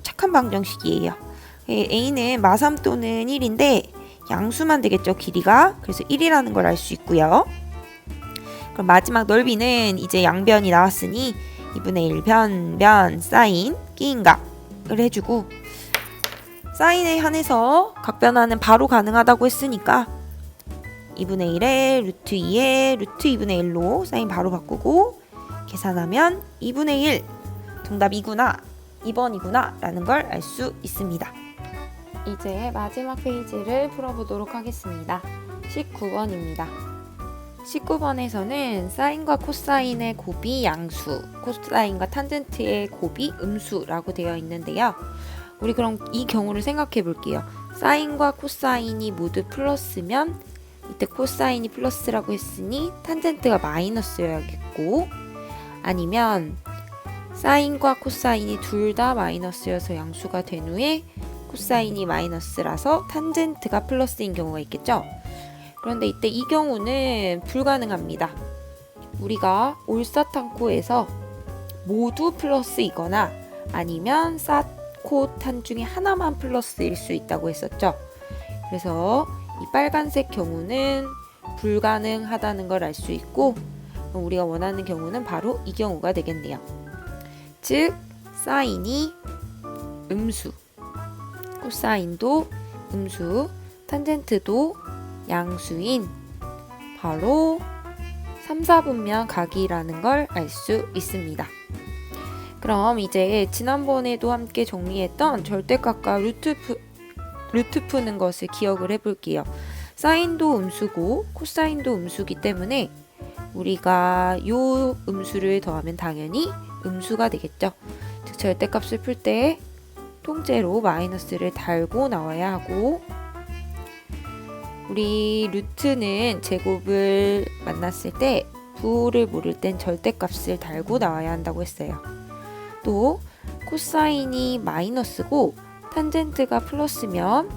착한 방정식이에요. A는 마삼 또는 1인데 양수만 되겠죠, 길이가. 그래서 1이라는 걸 알 수 있고요. 그럼 마지막 넓이는 이제 양변이 나왔으니 2분의 1 변 사인 끼인각을 해주고, 사인에 한해서 각변환은 바로 가능하다고 했으니까 2분의 1에 루트 2에 루트 2분의 1로 사인 바로 바꾸고 계산하면 2분의 1 정답 2구나 2번이구나 라는 걸 알 수 있습니다. 이제 마지막 페이지를 풀어보도록 하겠습니다. 19번입니다. 19번에서는 사인과 코사인의 곱이 양수, 코사인과 탄젠트의 곱이 음수라고 되어 있는데요. 우리 그럼 이 경우를 생각해 볼게요. 사인과 코사인이 모두 플러스면 이때 코사인이 플러스라고 했으니 탄젠트가 마이너스여야겠고, 아니면 사인과 코사인이 둘 다 마이너스여서 양수가 된 후에 코사인이 마이너스라서 탄젠트가 플러스인 경우가 있겠죠. 그런데 이때 이 경우는 불가능합니다. 우리가 올사탄코에서 모두 플러스이거나 아니면 사코 탄 중에 하나만 플러스일 수 있다고 했었죠. 그래서 이 빨간색 경우는 불가능하다는 걸 알 수 있고, 우리가 원하는 경우는 바로 이 경우가 되겠네요. 즉 사인이 음수, 코사인도 음수, 탄젠트도 양수인 바로 3, 4분면 각이라는 걸 알 수 있습니다. 그럼 이제 지난번에도 함께 정리했던 절대값과 루트 푸는 것을 기억을 해볼게요. 사인도 음수고 코사인도 음수기 때문에 우리가 요 음수를 더하면 당연히 음수가 되겠죠. 즉 절대값을 풀 때 통째로 마이너스를 달고 나와야 하고, 우리 루트는 제곱을 만났을 때 부호를 모를 땐 절대값을 달고 나와야 한다고 했어요. 또 코사인이 마이너스고 탄젠트가 플러스면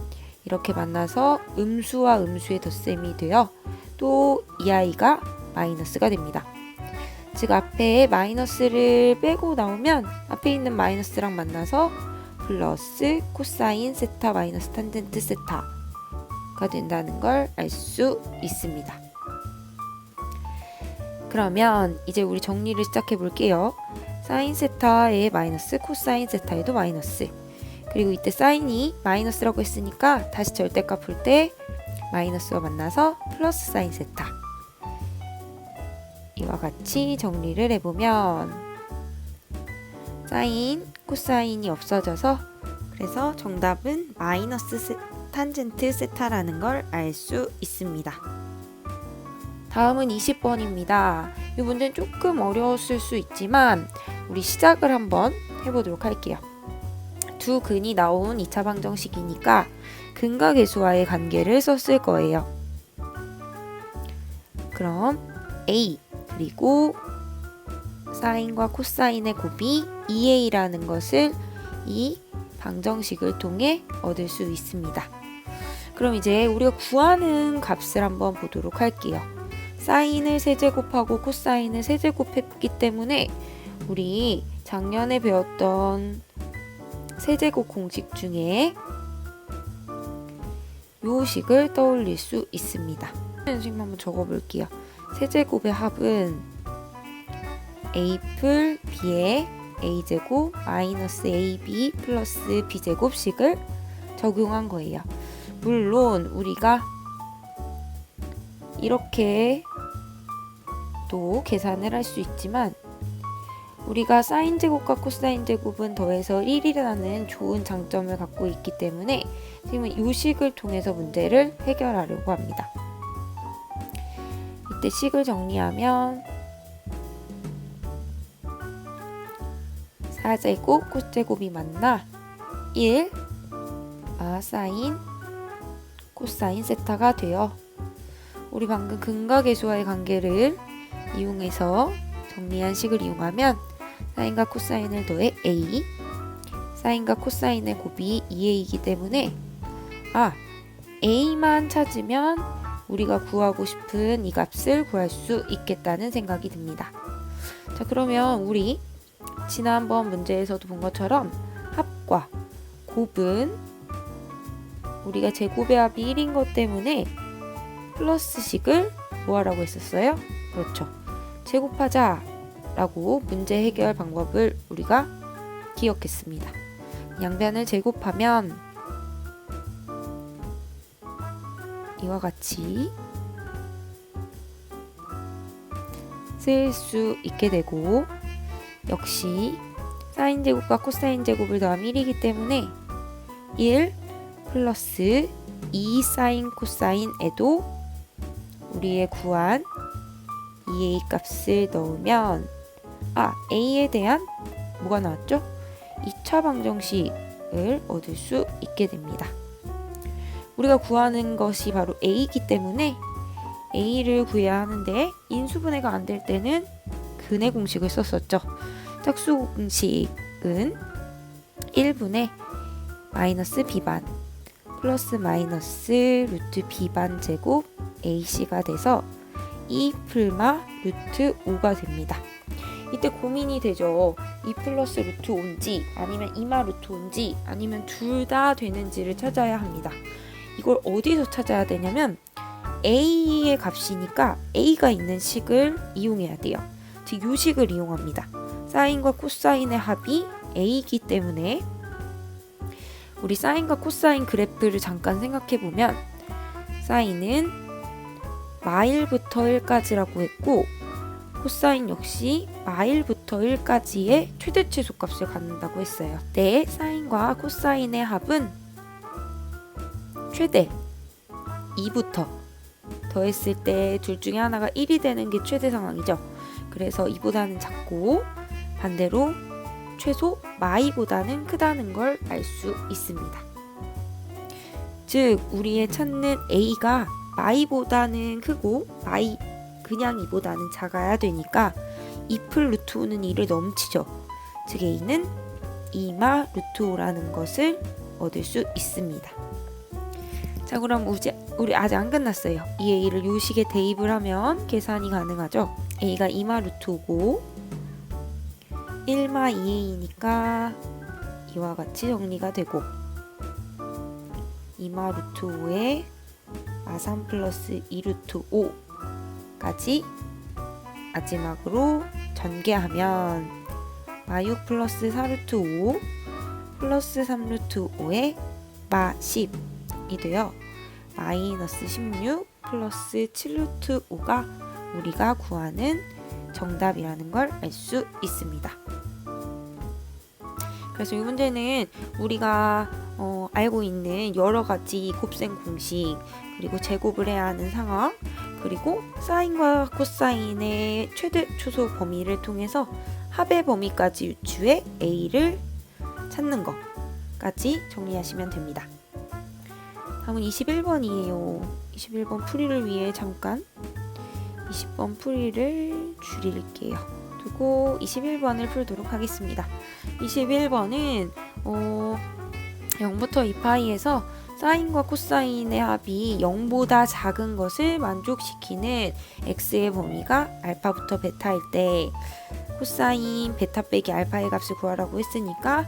이렇게 만나서 음수와 음수의 덧셈이 되어 또 이 아이가 마이너스가 됩니다. 즉 앞에 마이너스를 빼고 나오면 앞에 있는 마이너스랑 만나서 플러스 코사인 세타 마이너스 탄젠트 세타가 된다는 걸 알 수 있습니다. 그러면 이제 우리 정리를 시작해 볼게요. 사인 세타에 마이너스, 코사인 세타에도 마이너스. 그리고 이때 사인이 마이너스라고 했으니까 다시 절대값 풀 때 마이너스가 만나서 플러스 사인 세타. 이와 같이 정리를 해보면 사인, 코사인이 없어져서 그래서 정답은 마이너스 탄젠트 세타라는 걸 알 수 있습니다. 다음은 20번입니다. 이 문제는 조금 어려웠을 수 있지만 우리 시작을 한번 해보도록 할게요. 두 근이 나온 2차 방정식이니까 근과 계수와의 관계를 썼을 거예요. 그럼 A 그리고 사인과 코사인의 곱이 2a라는 것을 이 방정식을 통해 얻을 수 있습니다. 그럼 이제 우리가 구하는 값을 한번 보도록 할게요. 사인을 세제곱하고 코사인을 세제곱했기 때문에 우리 작년에 배웠던 세제곱 공식 중에 요 식을 떠올릴 수 있습니다. 식만 한번 적어볼게요. 세제곱의 합은 a풀 b의 a제곱 마이너스 ab 플러스 b제곱식을 적용한 거예요. 물론 우리가 이렇게 또 계산을 할 수 있지만 우리가 사인 제곱과 코사인 제곱은 더해서 1이라는 좋은 장점을 갖고 있기 때문에 지금 이 식을 통해서 문제를 해결하려고 합니다. 이때 식을 정리하면 4제곱 코제곱이 만나 1 사인 코사인 세타가 되어 우리 방금 근과 계수와의 관계를 이용해서 정리한 식을 이용하면 사인과 코사인을 더해 a, 사인과 코사인의 곱이 2a이기 때문에 a만 찾으면 우리가 구하고 싶은 이 값을 구할 수 있겠다는 생각이 듭니다. 자, 그러면 우리 지난번 문제에서도 본 것처럼 합과 곱은 우리가 제곱의 합이 1인 것 때문에 플러스식을 뭐 하라고 했었어요? 그렇죠. 제곱하자 라고 문제 해결 방법을 우리가 기억했습니다. 양변을 제곱하면 이와 같이 쓸 수 있게 되고, 역시 사인 제곱과 코사인 제곱을 더하면 1이기 때문에 1 플러스 2 사인 코사인에도 우리의 구한 2a 값을 넣으면 a에 대한 뭐가 나왔죠? 2차 방정식을 얻을 수 있게 됩니다. 우리가 구하는 것이 바로 a이기 때문에 a를 구해야 하는데 인수분해가 안 될 때는 근의 공식을 썼었죠. 짝수 공식은 1분의 마이너스 b반 플러스 마이너스 루트 b반 제곱 ac가 돼서 2 풀마 루트 5가 됩니다. 이때 고민이 되죠. 2 플러스 루트 5인지 아니면 2마 루트 5인지 아니면 둘 다 되는지를 찾아야 합니다. 이걸 어디서 찾아야 되냐면 a의 값이니까 a가 있는 식을 이용해야 돼요. 즉 요 식을 이용합니다. 사인과 코사인의 합이 a이기 때문에 우리 사인과 코사인 그래프를 잠깐 생각해 보면 사인은 마일부터 1까지라고 했고 코사인 역시 마일부터 1까지의 최대 최소값을 갖는다고 했어요. 네, 사인과 코사인의 합은 최대 2부터 더했을 때 둘 중에 하나가 1이 되는 게 최대 상황이죠. 그래서 2보다는 작고 반대로 최소 마이보다는 크다는 걸 알 수 있습니다. 즉 우리의 찾는 a가 마이보다는 크고 마이 그냥 2보다는 작아야 되니까 2풀 루트 5는 2를 넘치죠. 즉 a는 2마 루트 5라는 것을 얻을 수 있습니다. 자, 그럼 우리 아직 안 끝났어요. 이 a를 요 식에 대입을 하면 계산이 가능하죠. a가 2마 루트 5고 1마 2a니까 이와 같이 정리가 되고 2마 루트 5에 마3 플러스 2 루트 5까지 마지막으로 전개하면 마6 플러스 4 루트 5 플러스 3 루트 5에 마10이 되어 마이너스 16 플러스 7 루트 5가 우리가 구하는 정답이라는 걸 알 수 있습니다. 그래서 이 문제는 우리가 알고 있는 여러 가지 곱셈 공식 그리고 제곱을 해야 하는 상황 그리고 사인과 코사인의 최대 초소 범위를 통해서 합의 범위까지 유추해 a를 찾는 것까지 정리하시면 됩니다. 다음은 21번이에요. 21번 풀이를 위해 잠깐 20번 풀이를 줄일게요. 두고 21번을 풀도록 하겠습니다. 21번은 0부터 2파이에서 사인과 코사인의 합이 0보다 작은 것을 만족시키는 x의 범위가 알파부터 베타일 때 코사인 베타 빼기 알파의 값을 구하라고 했으니까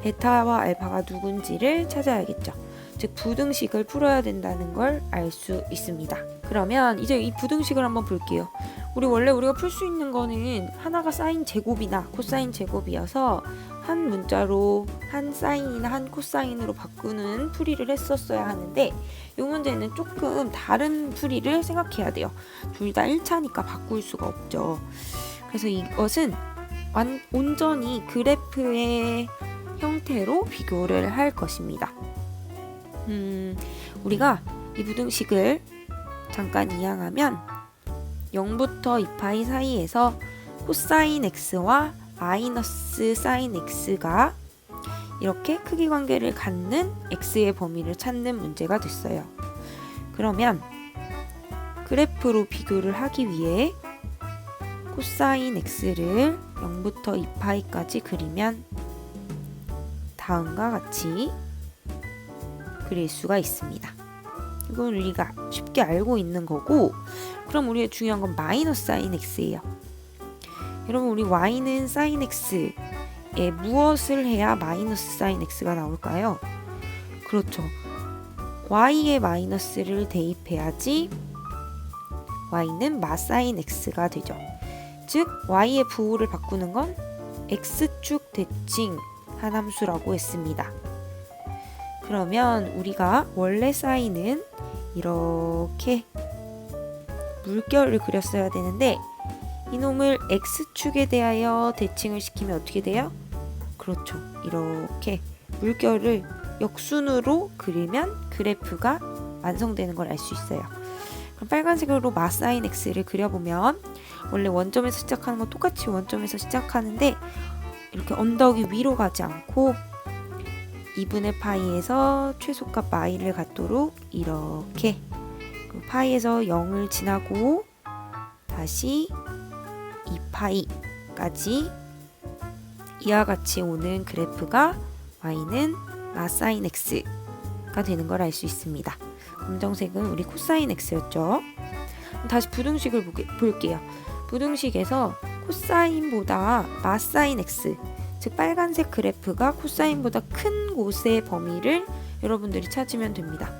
베타와 알파가 누군지를 찾아야겠죠. 즉 부등식을 풀어야 된다는 걸 알 수 있습니다. 그러면 이제 이 부등식을 한번 볼게요. 우리가 풀 수 있는 거는 하나가 사인 제곱이나 코사인 제곱이어서 한 문자로 한 사인이나 한 코사인으로 바꾸는 풀이를 했었어야 하는데 이 문제는 조금 다른 풀이를 생각해야 돼요. 둘 다 1차니까 바꿀 수가 없죠. 그래서 이것은 온전히 그래프의 형태로 비교를 할 것입니다. 우리가 이 부등식을 잠깐 이항하면 0부터 2파이 사이에서 코사인 x와 마이너스 사인 x가 이렇게 크기 관계를 갖는 x의 범위를 찾는 문제가 됐어요. 그러면 그래프로 비교를 하기 위해 코사인 x를 0부터 2파이까지 그리면 다음과 같이 그릴 수가 있습니다. 이건 우리가 쉽게 알고 있는 거고 그럼 우리의 중요한 건 마이너스 사인 x예요. 여러분 우리 y는 사인 x에 무엇을 해야 마이너스 사인 x가 나올까요? 그렇죠. y에 마이너스를 대입해야지 y는 마사인 x가 되죠. 즉 y의 부호를 바꾸는 건 x축 대칭 한 함수라고 했습니다. 그러면 우리가 원래 사인은 이렇게 물결을 그렸어야 되는데 이놈을 x축에 대하여 대칭을 시키면 어떻게 돼요? 그렇죠. 이렇게 물결을 역순으로 그리면 그래프가 완성되는 걸 알 수 있어요. 그럼 빨간색으로 마사인 x를 그려보면 원래 원점에서 시작하는 건 똑같이 원점에서 시작하는데 이렇게 언덕이 위로 가지 않고 2분의 파이에서 최소값 마이를 갖도록 이렇게 파이에서 0을 지나고 다시 2파이까지 이와 같이 오는 그래프가 y는 마사인 x가 되는 걸 알 수 있습니다. 검정색은 우리 코사인 x였죠. 다시 부등식을 볼게요. 부등식에서 코사인보다 마사인 x, 즉 빨간색 그래프가 코사인보다 큰 곳의 범위를 여러분들이 찾으면 됩니다.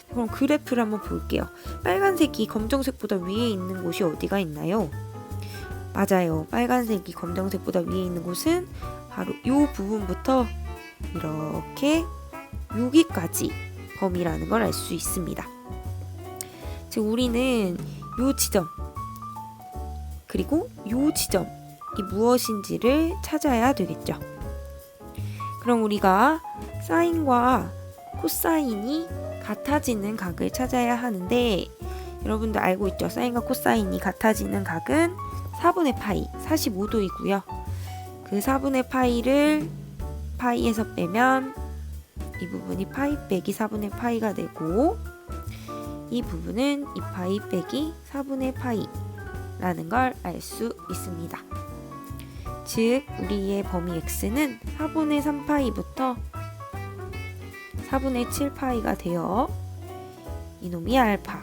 그럼 그래프를 한번 볼게요. 빨간색이 검정색보다 위에 있는 곳이 어디가 있나요? 맞아요. 빨간색이 검정색보다 위에 있는 곳은 바로 이 부분부터 이렇게 여기까지 범위라는 걸 알 수 있습니다. 즉 우리는 이 지점 그리고 이 지점이 무엇인지를 찾아야 되겠죠. 그럼 우리가 사인과 코사인이 같아지는 각을 찾아야 하는데 여러분들 알고 있죠? 사인과 코사인이 같아지는 각은 4분의 파이 45도이고요. 그 4분의 파이를 파이에서 빼면 이 부분이 파이 빼기 4분의 파이가 되고 이 부분은 2파이 빼기 4분의 파이라는 걸 알 수 있습니다. 즉 우리의 범위 x는 4분의 3파이부터 4분의 7파이가 되어 이놈이 알파,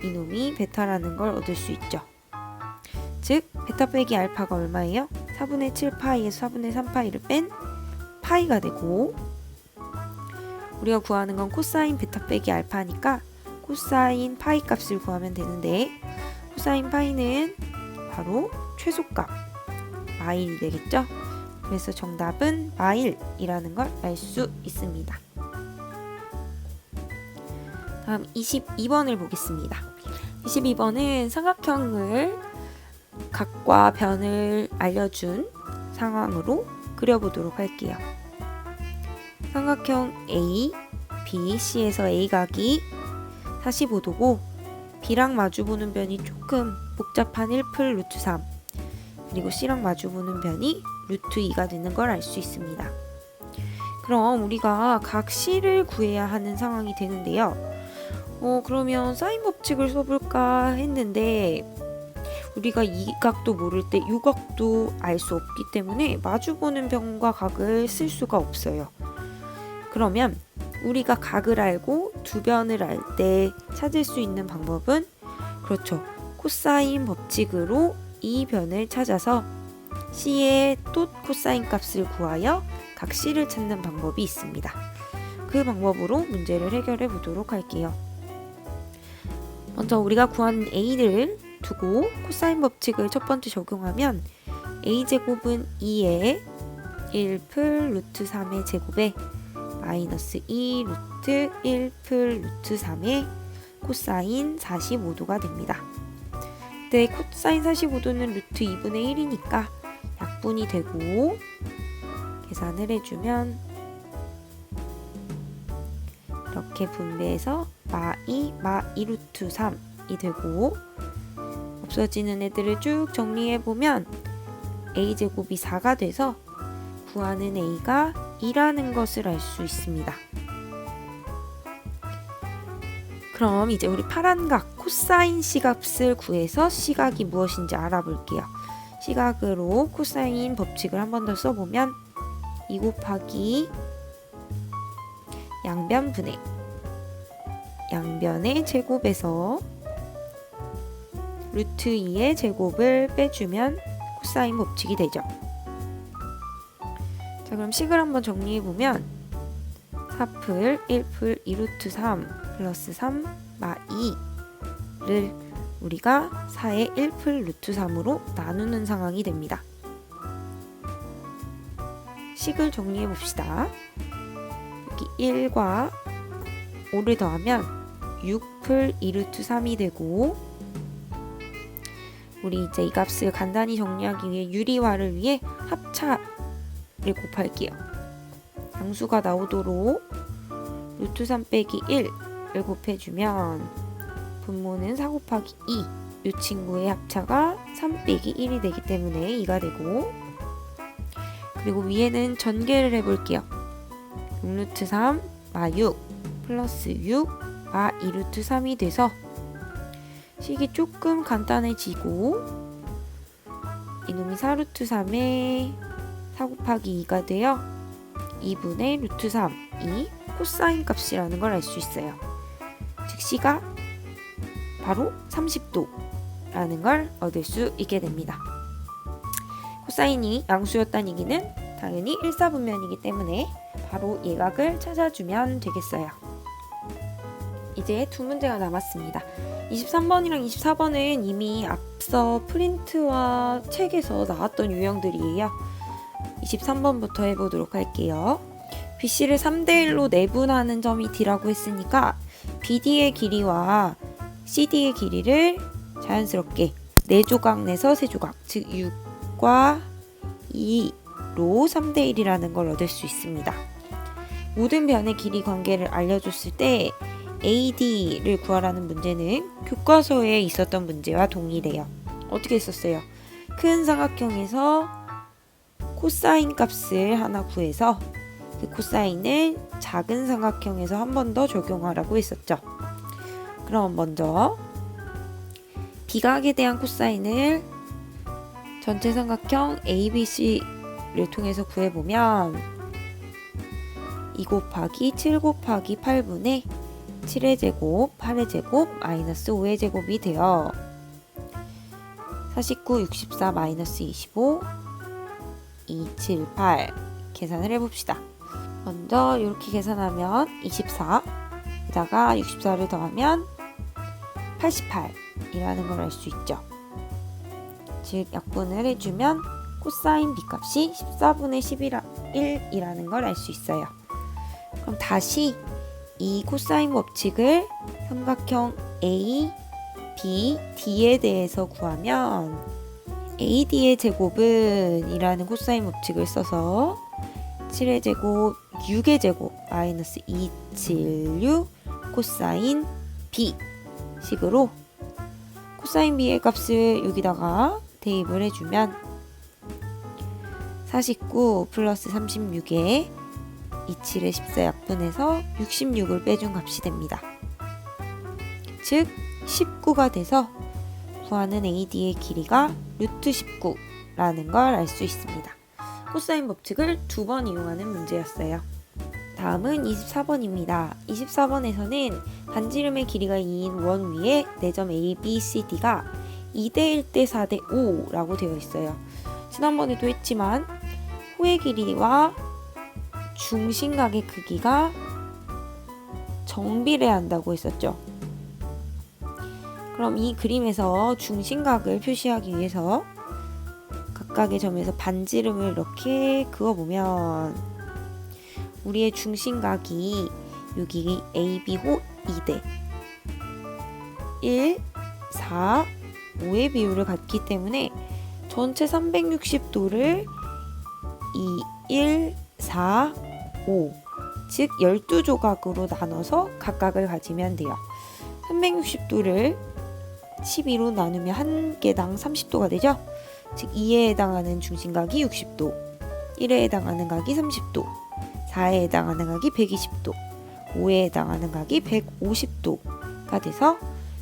이놈이 베타라는 걸 얻을 수 있죠. 즉 베타 빼기 알파가 얼마예요? 4분의 7파이에서 4분의 3파이를 뺀 파이가 되고 우리가 구하는 건 코사인 베타 빼기 알파니까 코사인 파이 값을 구하면 되는데 코사인 파이는 바로 최소값 마일이 되겠죠? 그래서 정답은 마일이라는 걸 알 수 있습니다. 다음 22번을 보겠습니다. 22번은 삼각형을 각과 변을 알려준 상황으로 그려보도록 할게요. 삼각형 A, B, C에서 A각이 45도고 B랑 마주보는 변이 조금 복잡한 1풀 루트 3 그리고 C랑 마주보는 변이 루트 2가 되는 걸 알 수 있습니다. 그럼 우리가 각 C를 구해야 하는 상황이 되는데요. 그러면 사인 법칙을 써볼까 했는데 우리가 이 각도 모를 때 이 각도 알 수 없기 때문에 마주보는 변과 각을 쓸 수가 없어요. 그러면 우리가 각을 알고 두 변을 알 때 찾을 수 있는 방법은 그렇죠. 코사인 법칙으로 이 변을 찾아서 C의 또 코사인 값을 구하여 각 C를 찾는 방법이 있습니다. 그 방법으로 문제를 해결해 보도록 할게요. 먼저 우리가 구한 A를 두고 코사인 법칙을 첫 번째 적용하면 A제곱은 2의 1풀 루트 3의 제곱에 마이너스 2 루트 1풀 루트 3의 코사인 45도가 됩니다. 그때 코사인 45도는 루트 2분의 1이니까 약분이 되고 계산을 해주면 이렇게 분배해서 마2 루트 3이 되고 없어지는 애들을 쭉 정리해보면 A제곱이 4가 돼서 구하는 A가 2라는 것을 알 수 있습니다. 그럼 이제 우리 파란 각 코사인 C값을 구해서 C각이 무엇인지 알아볼게요. C각으로 코사인 법칙을 한 번 더 써보면 2 곱하기 양변의 제곱에서 루트 2의 제곱을 빼주면 코사인 법칙이 되죠. 자, 그럼 식을 한번 정리해보면 4풀 1풀 2루트 3 플러스 3 마 2를 우리가 4의 1풀 루트 3으로 나누는 상황이 됩니다. 식을 정리해봅시다. 여기 1과 5를 더하면 6풀 2루트 3이 되고 우리 이제 이 값을 간단히 정리하기 위해 유리화를 위해 합차를 곱할게요. 양수가 나오도록 루트 3 빼기 1을 곱해주면 분모는 4 곱하기 2, 이 친구의 합차가 3 빼기 1이 되기 때문에 2가 되고, 그리고 위에는 전개를 해볼게요. 6루트 3 마 6 플러스 6 마 2루트 3이 돼서 식이 조금 간단해지고, 이놈이 4루트 3에 4 곱하기 2가 되어 2분의 루트 3이 코사인 값이라는 걸 알 수 있어요. 즉 C가 바로 30도라는 걸 얻을 수 있게 됩니다. 코사인이 양수였다는 얘기는 당연히 일사분면이기 때문에 바로 예각을 찾아주면 되겠어요. 이제 두 문제가 남았습니다. 23번이랑 24번은 이미 앞서 프린트와 책에서 나왔던 유형들이에요. 23번부터 해보도록 할게요. BC를 3대1로 내분하는 점이 D라고 했으니까 BD의 길이와 CD의 길이를 자연스럽게 4조각 내서 3조각, 즉 6과 2로 3대1이라는 걸 얻을 수 있습니다. 모든 변의 길이 관계를 알려줬을 때 AD를 구하라는 문제는 교과서에 있었던 문제와 동일해요. 어떻게 했었어요? 큰 삼각형에서 코사인 값을 하나 구해서 그 코사인을 작은 삼각형에서 한 번 더 적용하라고 했었죠. 그럼 먼저 비각에 대한 코사인을 전체 삼각형 ABC를 통해서 구해보면 2 곱하기 7 곱하기 8분의 7의 제곱, 8의 제곱, 마이너스 5의 제곱이 되어 49, 64, 마이너스 25, 2, 7, 8 계산을 해봅시다. 먼저 이렇게 계산하면 24에다가 64를 더하면 88이라는 걸 알 수 있죠. 즉 약분을 해주면 코사인 B값이 14분의 11이라는 걸 알 수 있어요. 그럼 다시 이 코사인 법칙을 삼각형 A, B, D에 대해서 구하면 AD의 제곱은 이라는 코사인 법칙을 써서 7의 제곱, 6의 제곱, 마이너스 276 코사인 B 식으로 코사인 B의 값을 여기다가 대입을 해주면 49 플러스 36에 27의 14 약분해서 66을 빼준 값이 됩니다. 즉 19가 돼서 구하는 AD의 길이가 루트 19라는 걸 알 수 있습니다. 코사인 법칙을 2번 이용하는 문제였어요. 다음은 24번입니다. 24번에서는 반지름의 길이가 2인 원 위에 4점 A, B, C, D가 2대 1대 4대 5라고 되어 있어요. 지난번에도 했지만 호의 길이와 중심각의 크기가 정비례한다고 했었죠. 그럼 이 그림에서 중심각을 표시하기 위해서 각각의 점에서 반지름을 이렇게 그어보면 우리의 중심각이 여기 AB호 2대 1, 4, 5의 비율을 갖기 때문에 전체 360도를 2, 1, 4, 5, 즉 12조각으로 나눠서 각각을 가지면 돼요. 360도를 12로 나누면 한 개당 30도가 되죠. 즉 2에 해당하는 중심각이 60도, 1에 해당하는 각이 30도, 4에 해당하는 각이 120도, 5에 해당하는 각이 150도가 돼서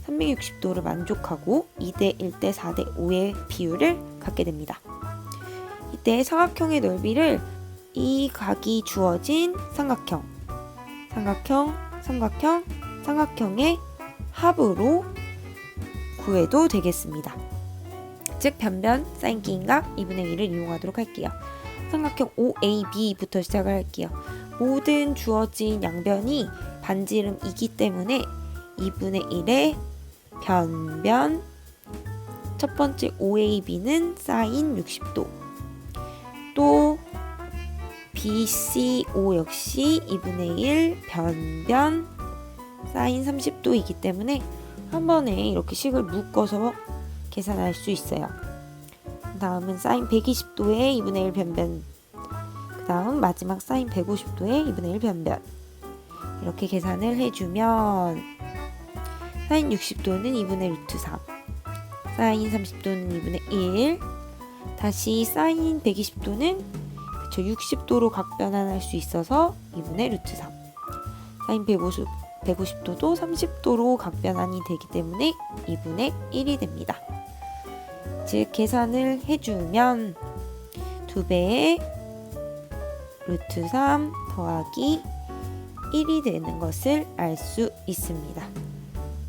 360도를 만족하고 2대 1대 4대 5의 비율을 갖게 됩니다. 이때 사각형의 넓이를 이 각이 주어진 삼각형, 삼각형의 합으로 구해도 되겠습니다. 즉 변변 사인 기인각 2분의 1을 이용하도록 할게요. 삼각형 OAB부터 시작을 할게요. 모든 주어진 양변이 반지름이기 때문에 2분의 1의 변변 첫 번째 OAB는 사인 60도, 또 BCO 역시 2분의 1 변변 사인 30도이기 때문에 한 번에 이렇게 식을 묶어서 계산할 수 있어요. 그 다음은 사인 120도에 2분의 1 변변, 그 다음 마지막 사인 150도에 2분의 1 변변, 이렇게 계산을 해주면 사인 60도는 2분의 루트 3, 사인 30도는 2분의 1, 다시 사인 120도는 60도로 각변환할 수 있어서 2분의 루트 3, 사인 150도도 30도로 각변환이 되기 때문에 2분의 1이 됩니다. 즉 계산을 해주면 2배의 루트 3 더하기 1이 되는 것을 알 수 있습니다.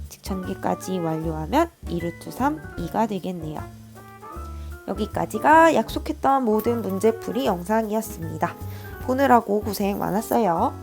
즉 전개까지 완료하면 2루트 3, 2가 되겠네요. 여기까지가 약속했던 모든 문제풀이 영상이었습니다. 보느라고 고생 많았어요.